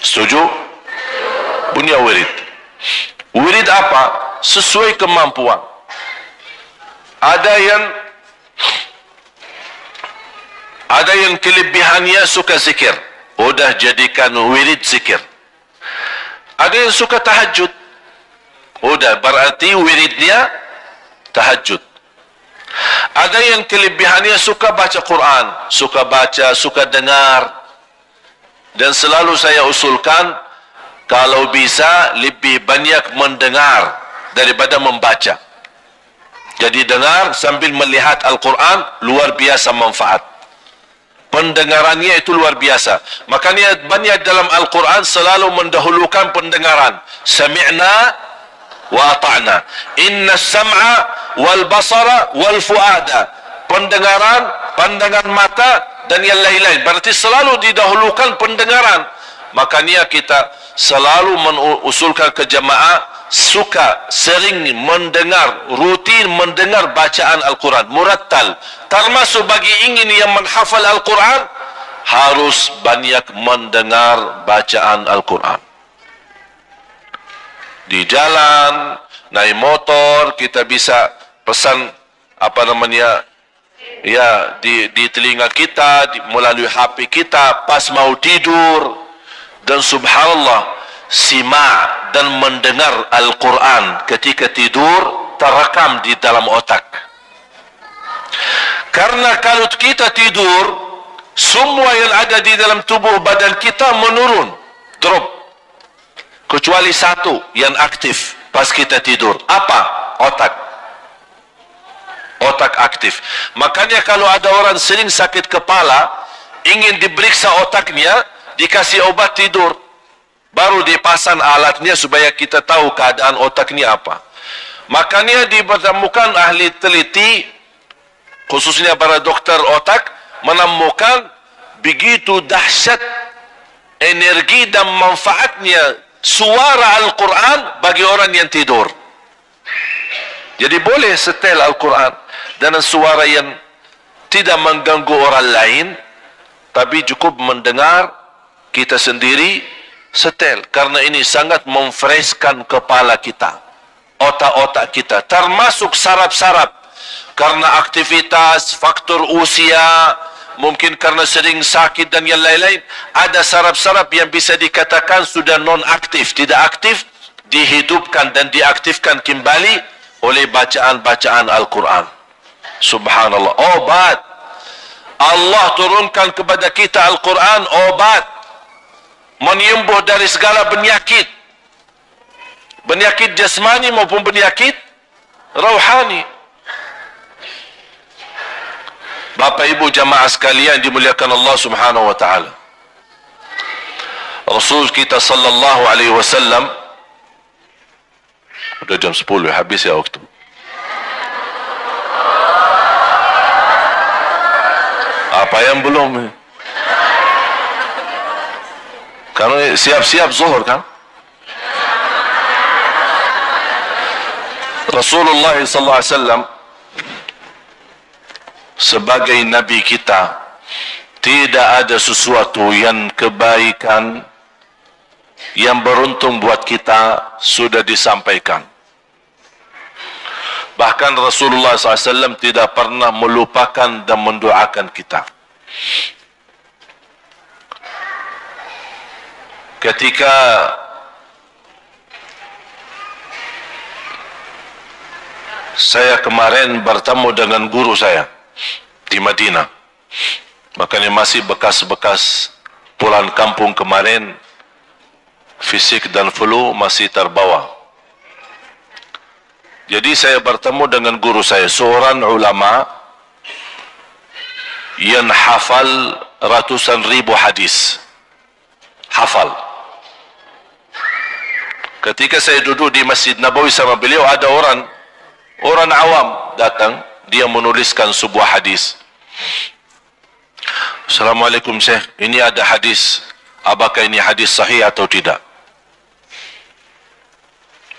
Setuju? Punya wirid. Wirid apa? Sesuai kemampuan. Ada yang kelebihannya suka zikir. Udah jadikan wirid zikir. Ada yang suka tahajud. Udah berarti wiridnya tahajud. Ada yang kelebihannya suka baca Quran, suka baca, suka dengar. Dan selalu saya usulkan, kalau bisa lebih banyak mendengar daripada membaca. Jadi dengar sambil melihat Al-Quran, luar biasa manfaat. Pendengarannya itu luar biasa. Makanya banyak dalam Al-Quran selalu mendahulukan pendengaran. Sami'na wa ata'na. Inna sam'a wal basara wal fu'ada. Pendengaran, pandangan mata dan yang lain-lain. Berarti selalu didahulukan pendengaran. Makanya kita selalu mengusulkan ke jemaah suka sering mendengar, rutin mendengar bacaan Al-Quran murattal. Termasuk bagi ingin yang menghafal Al-Quran, harus banyak mendengar bacaan Al-Quran. Di jalan, naik motor, kita bisa pesan di telinga kita, melalui HP kita, pas mau tidur. Dan subhanallah, simak dan mendengar Al-Quran ketika tidur terekam di dalam otak. Karena kalau kita tidur, semua yang ada di dalam tubuh badan kita menurun, drop. Kecuali satu yang aktif pas kita tidur. Apa? Otak. Otak aktif. Makanya kalau ada orang sering sakit kepala, ingin diperiksa otaknya, dikasih obat tidur. Baru dipasang alatnya supaya kita tahu keadaan otaknya apa. Makanya ditemukan ahli teliti, khususnya para dokter otak, menemukan begitu dahsyat energi dan manfaatnya suara Al-Quran bagi orang yang tidur. Jadi boleh setel Al-Quran dengan suara yang tidak mengganggu orang lain, tapi cukup mendengar kita sendiri, setel. Karena ini sangat memfreshkan kepala kita, otak-otak kita, termasuk saraf-saraf. Karena aktivitas, faktor usia, mungkin karena sering sakit dan yang lain-lain, ada saraf-saraf yang bisa dikatakan sudah non-aktif, tidak aktif, dihidupkan dan diaktifkan kembali oleh bacaan-bacaan Al-Quran. Subhanallah, obat. Allah turunkan kepada kita Al-Quran, obat. Menyembuh dari segala penyakit. Penyakit jasmani maupun penyakit rohani. Bapak Ibu jamaah sekalian dimuliakan Allah Subhanahu wa taala. Rasul kita sallallahu alaihi wasallam, udah jam 10 habis ya waktu. Apa yang belum? Karena siap-siap zuhur kan? Rasulullah sallallahu alaihi wasallam sebagai nabi kita, tidak ada sesuatu yang kebaikan yang beruntung buat kita sudah disampaikan. Bahkan Rasulullah SAW tidak pernah melupakan dan mendoakan kita. Ketika saya kemarin bertemu dengan guru saya di Madinah, makanya masih bekas-bekas pulang kampung kemarin, fisik dan flu masih terbawa. Jadi saya bertemu dengan guru saya, seorang ulama yang hafal ratusan ribu hadis. Hafal. Ketika saya duduk di Masjid Nabawi sama beliau, ada orang awam datang, dia menuliskan sebuah hadis. Assalamualaikum Syekh, ini ada hadis, apakah ini hadis sahih atau tidak?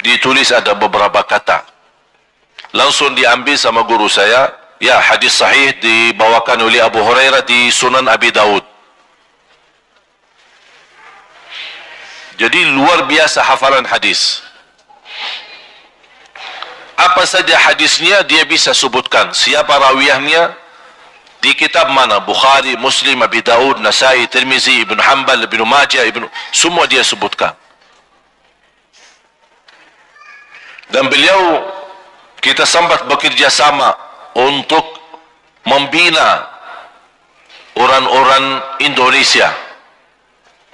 Ditulis ada beberapa kata. Langsung diambil sama guru saya, ya hadis sahih dibawakan oleh Abu Hurairah di Sunan Abi Daud. Jadi luar biasa hafalan hadis. Apa saja hadisnya dia bisa sebutkan. Siapa rawiyahnya, di kitab mana, Bukhari, Muslim, Abi Daud, Nasai, Tirmizi, Ibn Hanbal, Ibn Majah, semua dia sebutkan. Dan beliau, kita sempat bekerja sama untuk membina orang-orang Indonesia,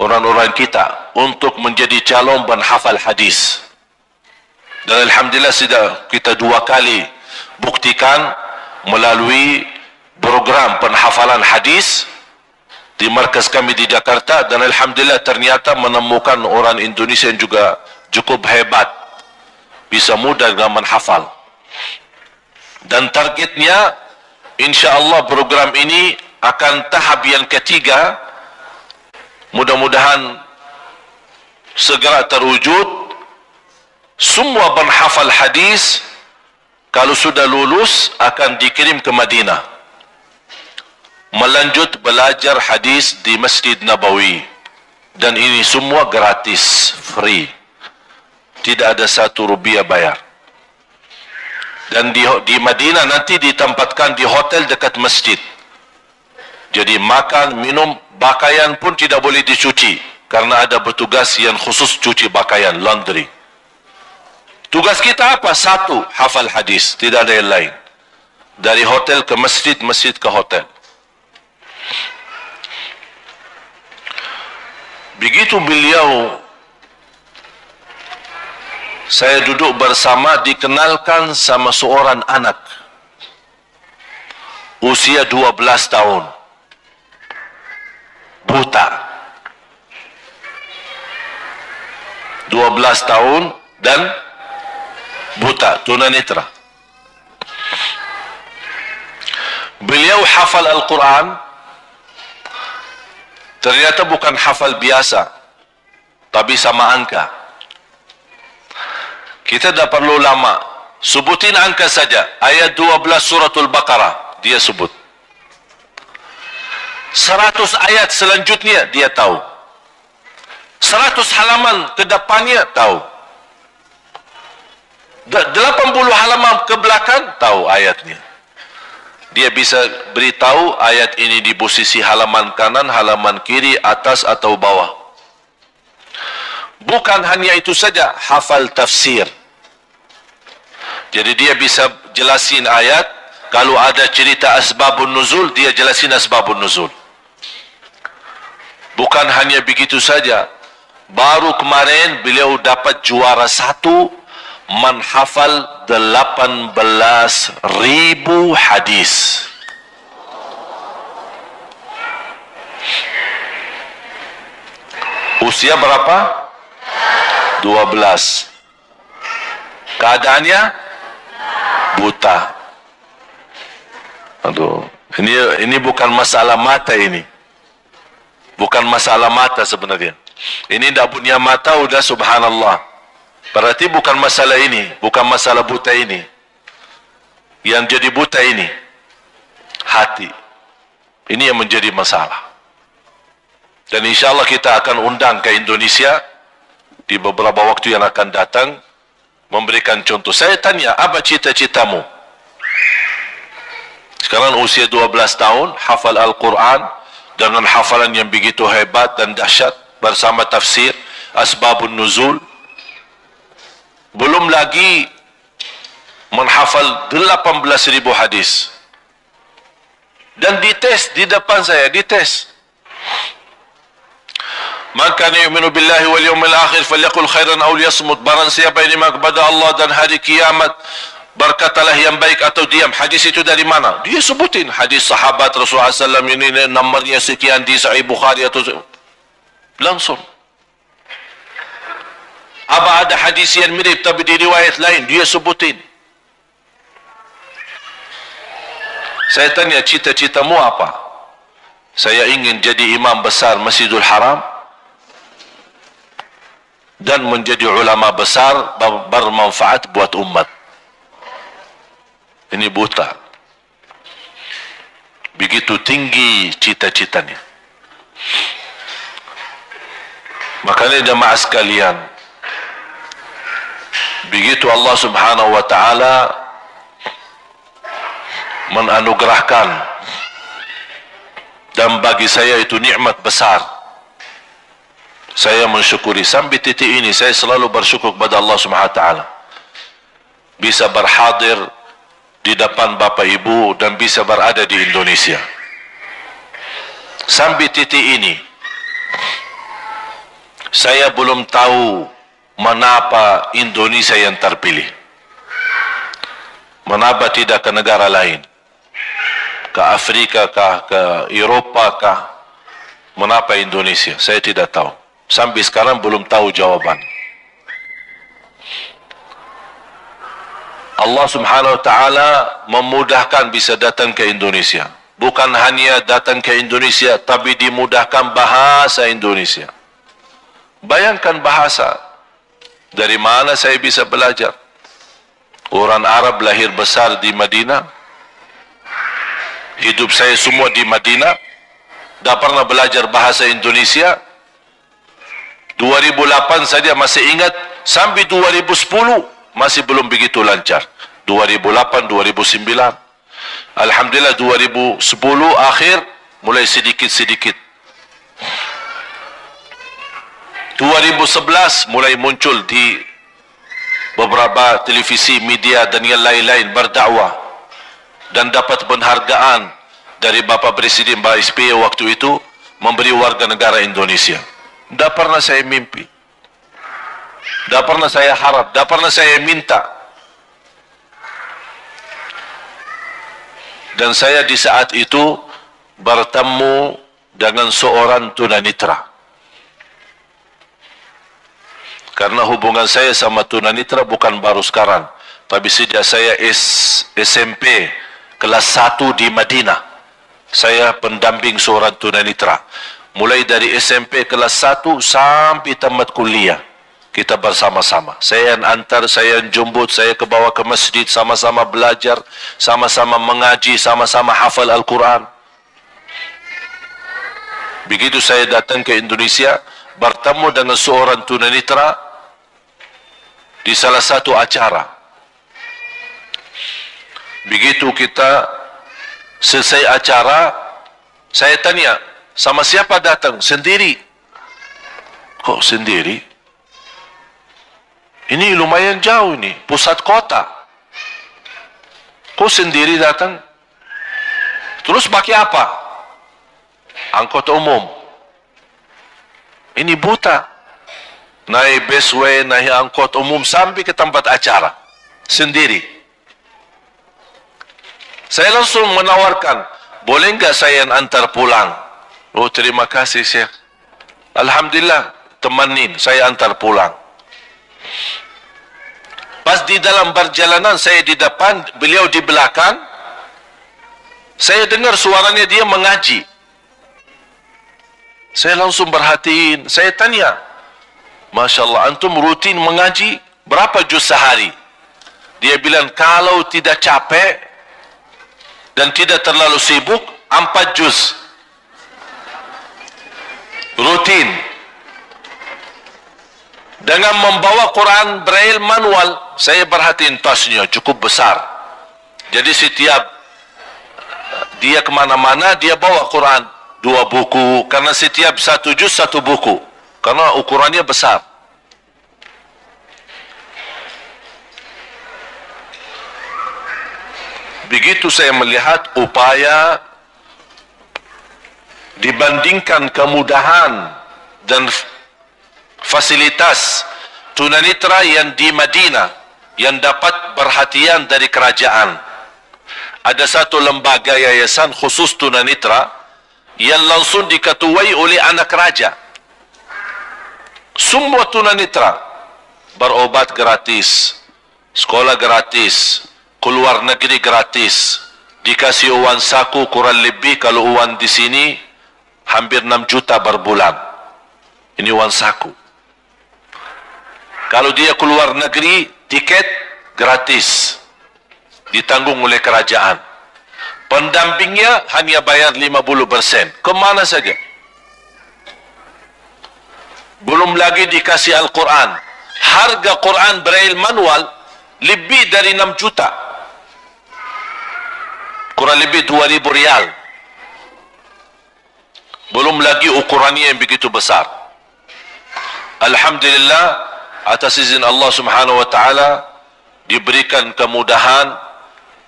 orang-orang kita, untuk menjadi calon penghafal hadis. Dan alhamdulillah sudah kita 2 kali buktikan melalui program penghafalan hadis di markas kami di Jakarta, dan alhamdulillah ternyata menemukan orang Indonesia yang juga cukup hebat, bisa mudah dalam menghafal. Dan targetnya, insya-Allah program ini akan tahap yang ketiga, mudah-mudahan segera terwujud. Semua penghafal hadis kalau sudah lulus akan dikirim ke Madinah, melanjut belajar hadis di Masjid Nabawi, dan ini semua gratis, free, tidak ada 1 rupiah bayar. Dan di Madinah nanti ditempatkan di hotel dekat masjid. Jadi makan, minum, pakaian pun tidak boleh dicuci, karena ada petugas yang khusus cuci pakaian, laundry. Tugas kita apa? 1, hafal hadis, tidak ada yang lain. Dari hotel ke masjid, masjid ke hotel. Begitu beliau, saya duduk bersama, dikenalkan sama seorang anak usia 12 tahun, buta. 12 tahun dan buta, tunanetra. Beliau hafal Al-Quran. Ternyata bukan hafal biasa, tapi sama angka. Kita tak perlu lama, sebutin angka saja. Ayat 12 suratul Baqarah dia sebut. 100 ayat selanjutnya dia tahu. 100 halaman ke depannya tahu. 80 halaman ke belakang tahu ayatnya. Dia bisa beritahu ayat ini di posisi halaman kanan, halaman kiri, atas atau bawah. Bukan hanya itu saja, hafal tafsir. Jadi dia bisa jelasin ayat, kalau ada cerita asbabun nuzul, dia jelasin asbabun nuzul. Bukan hanya begitu saja, baru kemarin beliau dapat juara 1 menghafal 18.000 hadis. Usia berapa? 12. Keadaannya buta. Aduh, ini bukan masalah mata ini. Bukan masalah mata sebenarnya. Ini dah punya mata udah subhanallah. Berarti bukan masalah ini, bukan masalah buta ini. Yang jadi buta ini hati. Ini yang menjadi masalah. Dan insyaAllah kita akan undang ke Indonesia di beberapa waktu yang akan datang, memberikan contoh. Saya tanya, apa cita-citamu? Sekarang usia 12 tahun, hafal Al-Quran dengan hafalan yang begitu hebat dan dahsyat, bersama tafsir, asbabun nuzul. Belum lagi menghafal 18.000 hadis. Dan dites di depan saya, dites. Man kana yu'minu billahi wal yawmil akhir falyaqul khairan aw liyasmut. Barang siapa yang iman kepada Allah dan hari kiamat, berkatalah yang baik atau diam. Hadis itu dari mana? Dia sebutin hadis sahabat Rasulullah SAW, ini nomornya sekian di Sahih Bukhari atau langsung. Apa ada hadis yang mirip tapi di riwayat lain? Dia sebutin. Saya tanya, cita-citamu apa? Saya ingin jadi imam besar Masjidul Haram dan menjadi ulama besar bermanfaat buat umat. Ini buta. Begitu tinggi cita-citanya. Makanya jemaah sekalian, begitu Allah Subhanahu wa taala menanugerahkan, dan bagi saya itu nikmat besar, saya mensyukuri. Sampai titik ini saya selalu bersyukur kepada Allah Subhanahu wa taala bisa berhadir di depan Bapak Ibu dan bisa berada di Indonesia. Sampai titik ini saya belum tahu mengapa Indonesia yang terpilih. Mengapa tidak ke negara lain? Ke Afrika kah, ke Eropa kah? Mengapa Indonesia? Saya tidak tahu. Sampai sekarang belum tahu jawaban. Allah Subhanahu wa taala memudahkan bisa datang ke Indonesia. Bukan hanya datang ke Indonesia, tapi dimudahkan bahasa Indonesia. Bayangkan bahasa. Dari mana saya bisa belajar? Orang Arab lahir besar di Madinah. Hidup saya semua di Madinah. Tak pernah belajar bahasa Indonesia. 2008 saja masih ingat, sampai 2010 masih belum begitu lancar. 2008, 2009. Alhamdulillah 2010 akhir mulai sedikit-sedikit. 2011 mulai muncul di beberapa televisi, media dan yang lain-lain berdakwah dan dapat penghargaan dari Bapak Presiden Pak SBY waktu itu memberi warga negara Indonesia. Tak pernah saya mimpi, tak pernah saya harap, tak pernah saya minta. Dan saya di saat itu bertemu dengan seorang tunanetra. Karena hubungan saya sama tunanetra bukan baru sekarang, tapi sejak saya SMP kelas 1 di Madinah, saya pendamping seorang tunanetra. Mulai dari SMP kelas 1 sampai tamat kuliah, kita bersama-sama. Saya yang antar, saya yang jemput, saya ke bawah ke masjid, sama-sama belajar, sama-sama mengaji, sama-sama hafal Al-Quran. Begitu saya datang ke Indonesia, bertemu dengan seorang tunanetra di salah satu acara. Begitu kita selesai acara, saya tanya, sama siapa datang? Sendiri. Kok sendiri? Ini lumayan jauh ini, pusat kota. Kok sendiri datang? Terus pakai apa? Angkot umum. Ini buta. Naik busway, naik angkot umum sampai ke tempat acara. Sendiri. Saya langsung menawarkan, boleh enggak saya yang antar pulang? Oh, terima kasih Syekh. Alhamdulillah, temanin, saya antar pulang. Pas di dalam perjalanan, saya di depan, beliau di belakang. Saya dengar suaranya dia mengaji. Saya langsung perhatiin. Saya tanya, Masya Allah, antum rutin mengaji berapa juz sehari? Dia bilang, kalau tidak capek dan tidak terlalu sibuk, 4 juz. Rutin. Dengan membawa Quran Braille manual. Saya perhatiin tasnya cukup besar. Jadi setiap dia kemana-mana, dia bawa Quran 2 buku. Karena setiap 1 juz 1 buku. Karena ukurannya besar. Begitu saya melihat upaya dibandingkan kemudahan dan fasilitas tunanetra yang di Madinah yang dapat perhatian dari kerajaan. Ada satu lembaga yayasan khusus tunanetra yang langsung diketuai oleh anak raja. Semua tunanetra berobat gratis, sekolah gratis, keluar negeri gratis, dikasih uang saku kurang lebih, kalau uang di sini hampir 6 juta berbulan. Ini uang saku. Kalau dia keluar negeri, tiket gratis, ditanggung oleh kerajaan. Pendampingnya hanya bayar 50%. Kemana saja? Belum lagi dikasih Al-Quran. Harga Quran Braille manual lebih dari 6 juta. Kurang lebih 2.000 rial. Belum lagi ukurannya yang begitu besar. Alhamdulillah, atas izin Allah Subhanahu wa taala diberikan kemudahan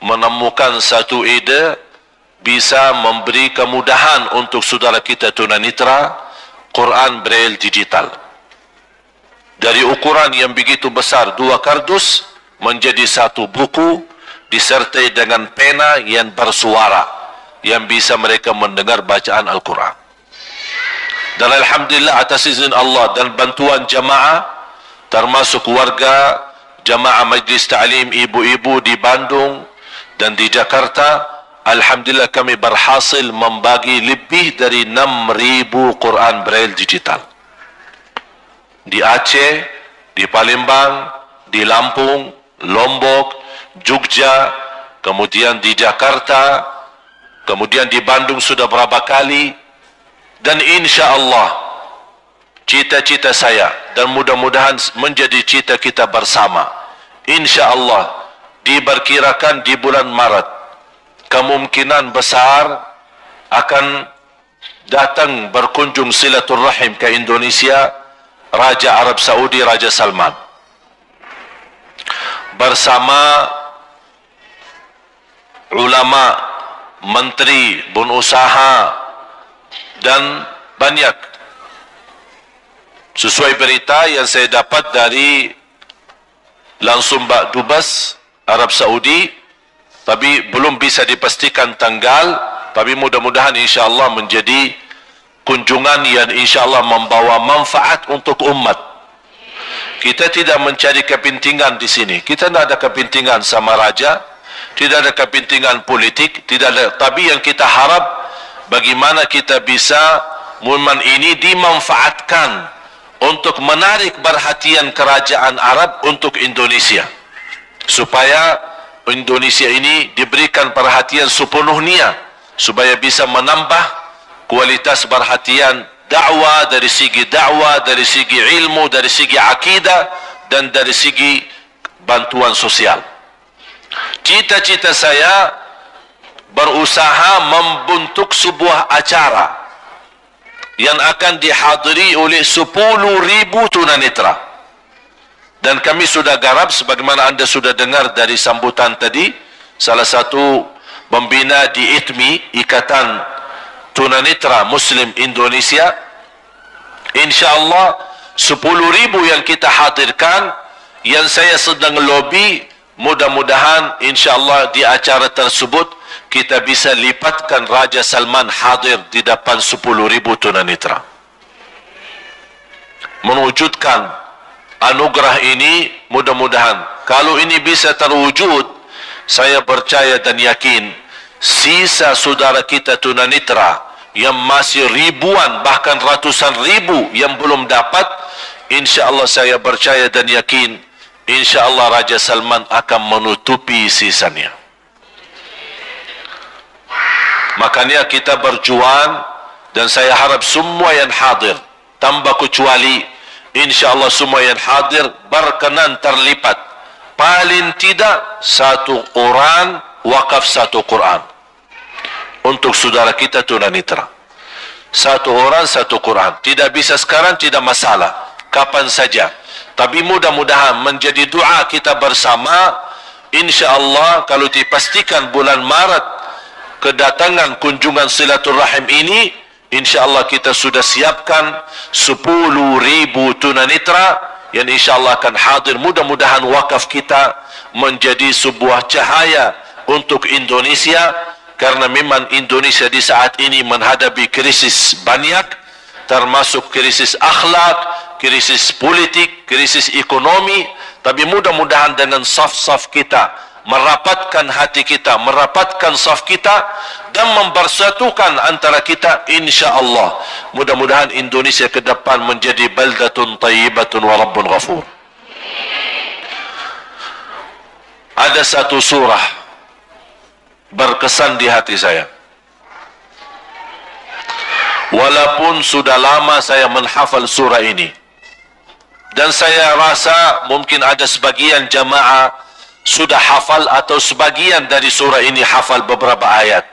menemukan satu ide bisa memberi kemudahan untuk saudara kita tunanetra Quran Braille digital. Dari ukuran yang begitu besar, 2 kardus menjadi 1 buku disertai dengan pena yang bersuara yang bisa mereka mendengar bacaan Al-Quran. Dan alhamdulillah atas izin Allah dan bantuan jamaah, termasuk warga jamaah Majlis Ta'lim ibu-ibu di Bandung dan di Jakarta, alhamdulillah kami berhasil membagi lebih dari 6.000 Quran Braille digital. Di Aceh, di Palembang, di Lampung, Lombok, Jogja, kemudian di Jakarta, kemudian di Bandung sudah berapa kali. Dan insya Allah cita-cita saya dan mudah-mudahan menjadi cita kita bersama, insya Allah diperkirakan di bulan Maret kemungkinan besar akan datang berkunjung silaturahim ke Indonesia Raja Arab Saudi, Raja Salman, bersama ulama, menteri, berusaha dan banyak. Sesuai berita yang saya dapat dari langsung Mbak Dubes Arab Saudi, tapi belum bisa dipastikan tanggal, tapi mudah-mudahan insya-Allah menjadi kunjungan yang insya-Allah membawa manfaat untuk umat. Kita tidak mencari kepentingan di sini. Kita tidak ada kepentingan sama raja, tidak ada kepentingan politik, tidak ada. Tapi yang kita harap, bagaimana kita bisa momen ini dimanfaatkan untuk menarik perhatian kerajaan Arab untuk Indonesia, supaya Indonesia ini diberikan perhatian sepenuhnya, supaya bisa menambah kualitas perhatian dakwah, dari segi dakwah, dari segi ilmu, dari segi akidah, dan dari segi bantuan sosial. Cita-cita saya berusaha membentuk sebuah acara yang akan dihadiri oleh 10.000 tunanetra. Dan kami sudah garap, sebagaimana anda sudah dengar dari sambutan tadi, salah satu pembina di ITMI, Ikatan Tunanetra Muslim Indonesia, insya-Allah 10.000 yang kita hadirkan, yang saya sedang lobby, mudah-mudahan insya-Allah di acara tersebut kita bisa lipatkan Raja Salman hadir di depan 10.000 tunanetra. Mewujudkan anugerah ini, mudah-mudahan kalau ini bisa terwujud, saya percaya dan yakin sisa saudara kita tunanetra yang masih ribuan bahkan ratusan ribu yang belum dapat, insya-Allah saya percaya dan yakin insya-Allah Raja Salman akan menutupi sisanya. Makanya kita berjuang, dan saya harap semua yang hadir tanpa kecuali insya-Allah semua yang hadir berkenan terlipat paling tidak 1 Quran, wakaf 1 Quran untuk saudara kita tunanetra. 1 orang 1 Quran. Tidak bisa sekarang, tidak masalah, kapan saja, tapi mudah-mudahan menjadi doa kita bersama. Insya-Allah kalau dipastikan bulan Maret kedatangan kunjungan silaturahim ini, InsyaAllah kita sudah siapkan 10,000 tunanetra yang insyaAllah akan hadir. Mudah-mudahan wakaf kita menjadi sebuah cahaya untuk Indonesia, karena memang Indonesia di saat ini menghadapi krisis banyak, termasuk krisis akhlak, krisis politik, krisis ekonomi. Tapi mudah-mudahan dengan saf-saf kita, merapatkan hati kita, merapatkan saf kita dan mempersatukan antara kita, insya-Allah mudah-mudahan Indonesia ke depan menjadi baldatun tayyibatun wa rabbun ghafur. Ada satu surah berkesan di hati saya. Walaupun sudah lama saya menghafal surah ini, dan saya rasa mungkin ada sebagian jamaah sudah hafal atau sebagian dari surah ini hafal beberapa ayat.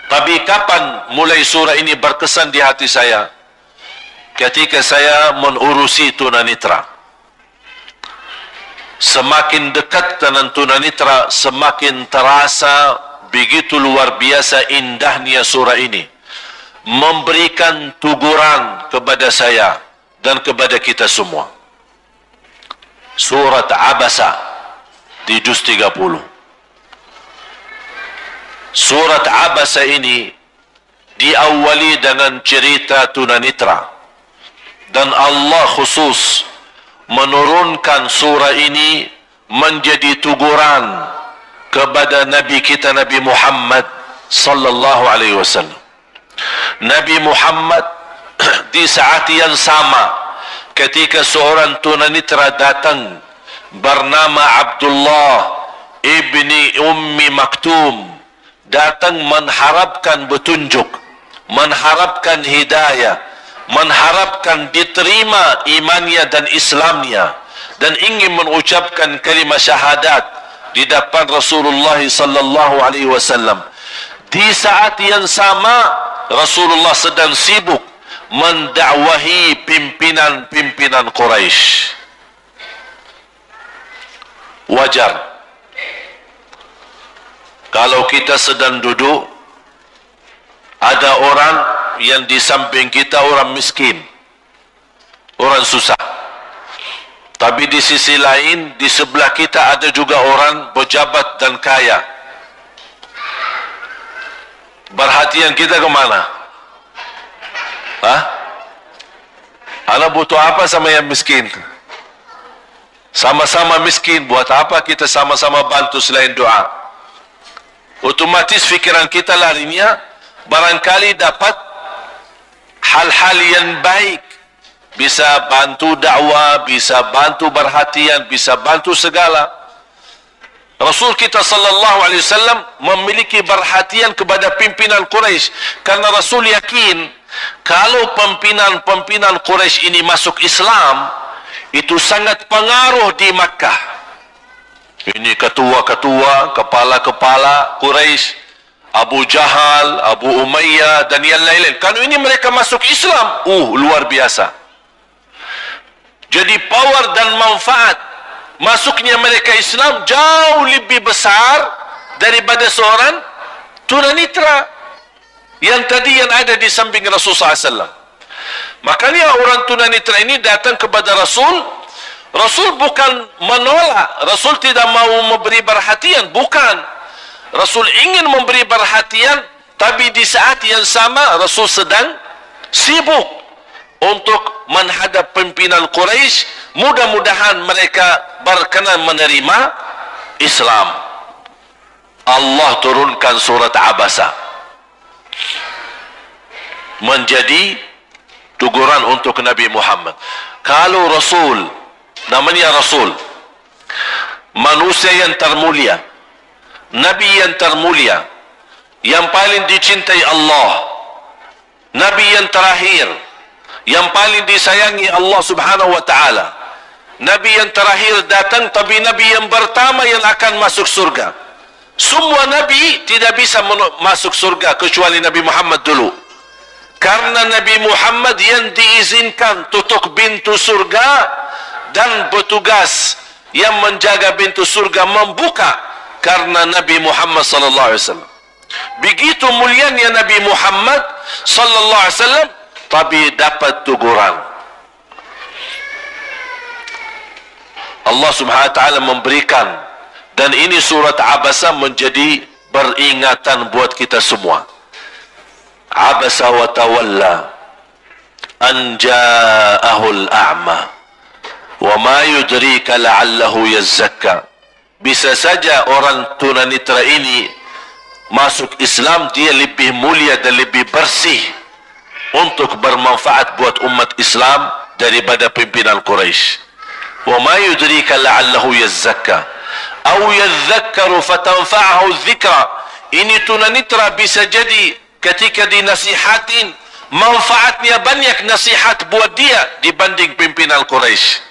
Tapi kapan mulai surah ini berkesan di hati saya? Ketika saya menurusi tunanetra. Semakin dekat dengan tunanetra, semakin terasa begitu luar biasa indahnya surah ini, memberikan teguran kepada saya dan kepada kita semua. Surat Abasa di juz 30. Surat Abasa ini diawali dengan cerita tunanetra, dan Allah khusus menurunkan surah ini menjadi teguran kepada Nabi kita, Nabi Muhammad sallallahu alaihi wasallam. Nabi Muhammad di saat yang sama ketika seorang tunanetra datang bernama Abdullah ibni Ummi Maktum, datang mengharapkan petunjuk, mengharapkan hidayah, mengharapkan diterima imannya dan Islamnya, dan ingin mengucapkan kalimat syahadat di depan Rasulullah sallallahu alaihi wasallam. Di saat yang sama Rasulullah sedang sibuk mendakwahi pimpinan-pimpinan Quraisy. Wajar kalau kita sedang duduk, ada orang yang di samping kita orang miskin, orang susah. Tapi di sisi lain, di sebelah kita ada juga orang pejabat dan kaya. Perhatian kita kemana? Anak butuh apa sama yang miskin? Sama-sama miskin, buat apa kita sama-sama bantu selain doa? Otomatis fikiran kita larinya barangkali dapat hal-hal yang baik, bisa bantu dakwah, bisa bantu perhatian, bisa bantu segala. Rasul kita sallallahu alaihi wasallam memiliki perhatian kepada pimpinan Quraisy, karena Rasul yakin kalau pimpinan Quraisy ini masuk Islam, itu sangat pengaruh di Makkah. Ini ketua-ketua, kepala-kepala Quraisy, Abu Jahal, Abu Umayyah dan yang lain-lain. Kalau ini mereka masuk Islam, luar biasa. Jadi power dan manfaat masuknya mereka Islam jauh lebih besar daripada seorang tunanetra yang tadi yang ada di samping Rasulullah SAW. Makanya orang tunanetra ini datang kepada Rasul. Rasul bukan menolak, Rasul tidak mau memberi perhatian, bukan. Rasul ingin memberi perhatian, tapi di saat yang sama Rasul sedang sibuk untuk menghadap pimpinan Quraisy. Mudah-mudahan mereka berkenan menerima Islam. Allah turunkan surat Abasa menjadi teguran untuk Nabi Muhammad. Kalau Rasul, namanya Rasul, manusia yang termulia, Nabi yang termulia, yang paling dicintai Allah, Nabi yang terakhir, yang paling disayangi Allah subhanahu wa ta'ala, Nabi yang terakhir datang, tapi Nabi yang pertama yang akan masuk surga. Semua Nabi tidak bisa masuk surga kecuali Nabi Muhammad dulu, karena Nabi Muhammad yang diizinkan tutup pintu surga, dan petugas yang menjaga pintu surga membuka karena Nabi Muhammad sallallahu alaihi wasallam. Begitu mulianya Nabi Muhammad sallallahu alaihi wasallam, tapi dapat teguran. Allah Subhanahu wa taala memberikan, dan ini surat Abasa menjadi peringatan buat kita semua. Abasa wa tawalla an ja'ahul a'ma wa ma yudrika la'allahu yazzakka. Bisa saja orang tunanetra ini masuk Islam, dia lebih mulia dan lebih bersih untuk bermanfaat buat umat Islam daripada pimpinan Quraisy. Wa ma yudrika la'allahu yazzakka aw yadhakkaru fatanfa'ahu dzikra. Ini tunanetra bisa jadi ketika dinasihatin, manfaatnya banyak nasihat buat dia dibanding pimpinan Quraisy.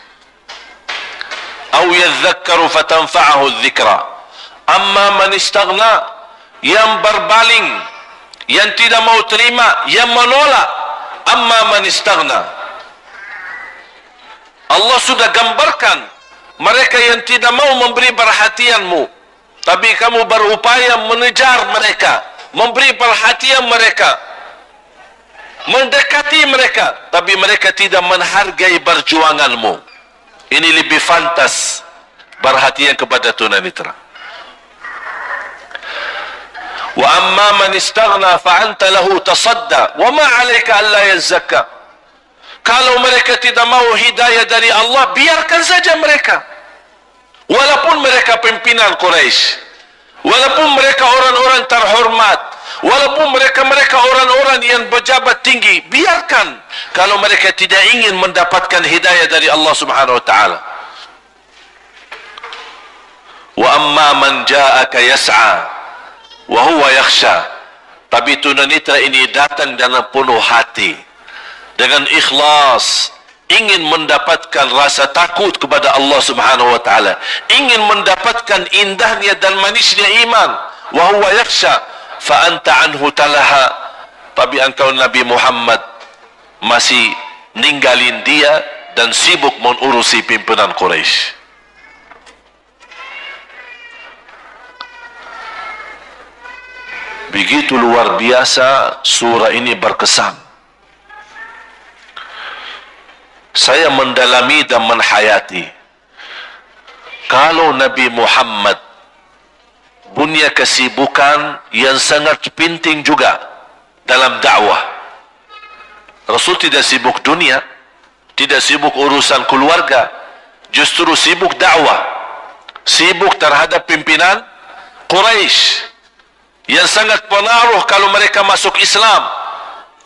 Aw yadhakkaru fatanfa'ahu dzikra. Amma man istaghna, yang berbaling, yang tidak mau terima, yang menolak. Amma man istaghna, Allah sudah gambarkan mereka yang tidak mau memberi perhatianmu, tapi kamu berupaya mengejar mereka, memberi perhatian mereka, mendekati mereka, tapi mereka tidak menghargai perjuanganmu. Ini lebih fantas perhatian kepada tunanetra. Wa amma man istaghna fa anta lahu tasadda wa ma 'alaika alla yazakka. Kalau mereka tidak mau hidayah dari Allah, biarkan saja mereka. Walaupun mereka pimpinan Quraisy, walaupun mereka orang-orang terhormat, walaupun mereka orang-orang yang berjabat tinggi, biarkan kalau mereka tidak ingin mendapatkan hidayah dari Allah Subhanahu wa taala. Wa amma man ja'aka yas'a wa huwa yakhsha. Tapi tunanetra ini datang dengan penuh hati, dengan ikhlas, ingin mendapatkan rasa takut kepada Allah Subhanahu wa taala, ingin mendapatkan indahnya dan manisnya iman. Wa huwa yakhsha fa anta anhu talaha. Tapi engkau Nabi Muhammad masih ninggalin dia dan sibuk mengurusi pimpinan Quraisy. Begitu luar biasa surah ini berkesan. Saya mendalami dan menhayati, kalau Nabi Muhammad punya kesibukan yang sangat penting juga dalam dakwah. Rasul tidak sibuk dunia, tidak sibuk urusan keluarga, justru sibuk dakwah, sibuk terhadap pimpinan Quraisy yang sangat pengaruh kalau mereka masuk Islam.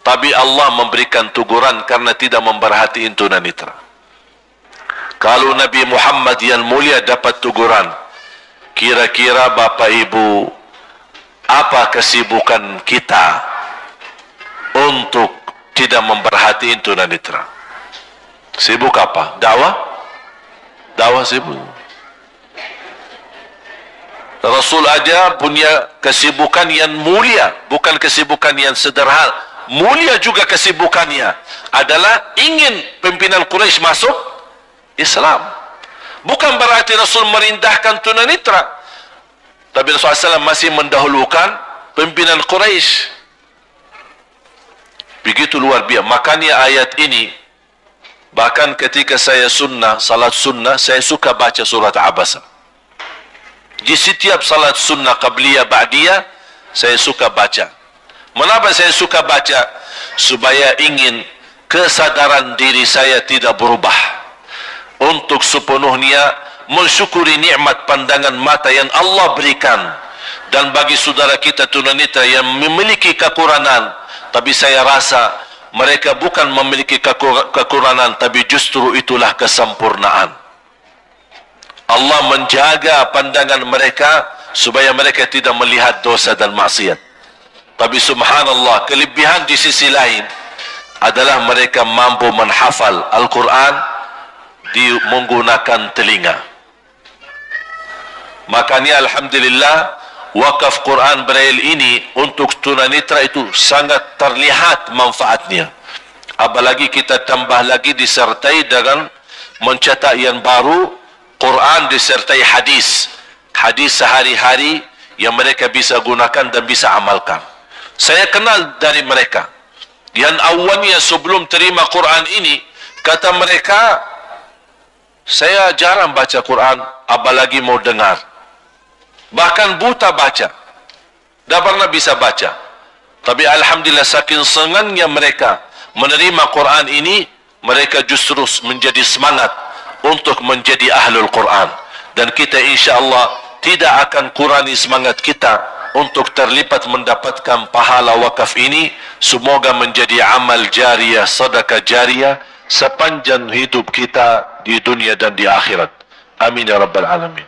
Tapi Allah memberikan teguran karena tidak memperhatikan tunanetra. Kalau Nabi Muhammad yang mulia dapat teguran, kira-kira Bapak Ibu, apa kesibukan kita untuk tidak memperhatikan tunanetra? Sibuk apa? Dakwah? Dakwah sibuk. Rasul aja punya kesibukan yang mulia, bukan kesibukan yang sederhana. Mulia juga kesibukannya adalah ingin pimpinan Quraisy masuk Islam. Bukan berarti Rasul merendahkan tunanetra, tapi Rasulullah SAW masih mendahulukan pimpinan Quraisy. Begitu luar biasa. Makanya ayat ini, bahkan ketika saya salat sunnah, saya suka baca surat Abasa. Di setiap salat sunnah qabliyah ba'diyah, saya suka baca. Mengapa saya suka baca? Supaya ingin kesadaran diri saya tidak berubah, untuk sepenuhnya mensyukuri nikmat pandangan mata yang Allah berikan. Dan bagi saudara kita tunanetra yang memiliki kekurangan, tapi saya rasa mereka bukan memiliki kekurangan, tapi justru itulah kesempurnaan. Allah menjaga pandangan mereka supaya mereka tidak melihat dosa dan maksiat. Tapi subhanallah, kelebihan di sisi lain adalah mereka mampu menghafal Al-Quran menggunakan telinga. Makanya alhamdulillah, wakaf Quran Braille ini untuk tunanetra itu sangat terlihat manfaatnya. Apalagi kita tambah lagi disertai dengan mencetak yang baru, Quran disertai hadis. Hadis sehari-hari yang mereka bisa gunakan dan bisa amalkan. Saya kenal dari mereka yang awalnya sebelum terima Quran ini, kata mereka, saya jarang baca Quran, apalagi mau dengar. Bahkan buta baca, dah pernah bisa baca. Tapi alhamdulillah saking senangnya mereka menerima Quran ini, mereka justru menjadi semangat untuk menjadi ahlul Quran. Dan kita insyaAllah tidak akan kurangi semangat kita untuk terlibat mendapatkan pahala wakaf ini. Semoga menjadi amal jariyah, sedekah jariyah sepanjang hidup kita di dunia dan di akhirat. Amin ya rabbal alamin.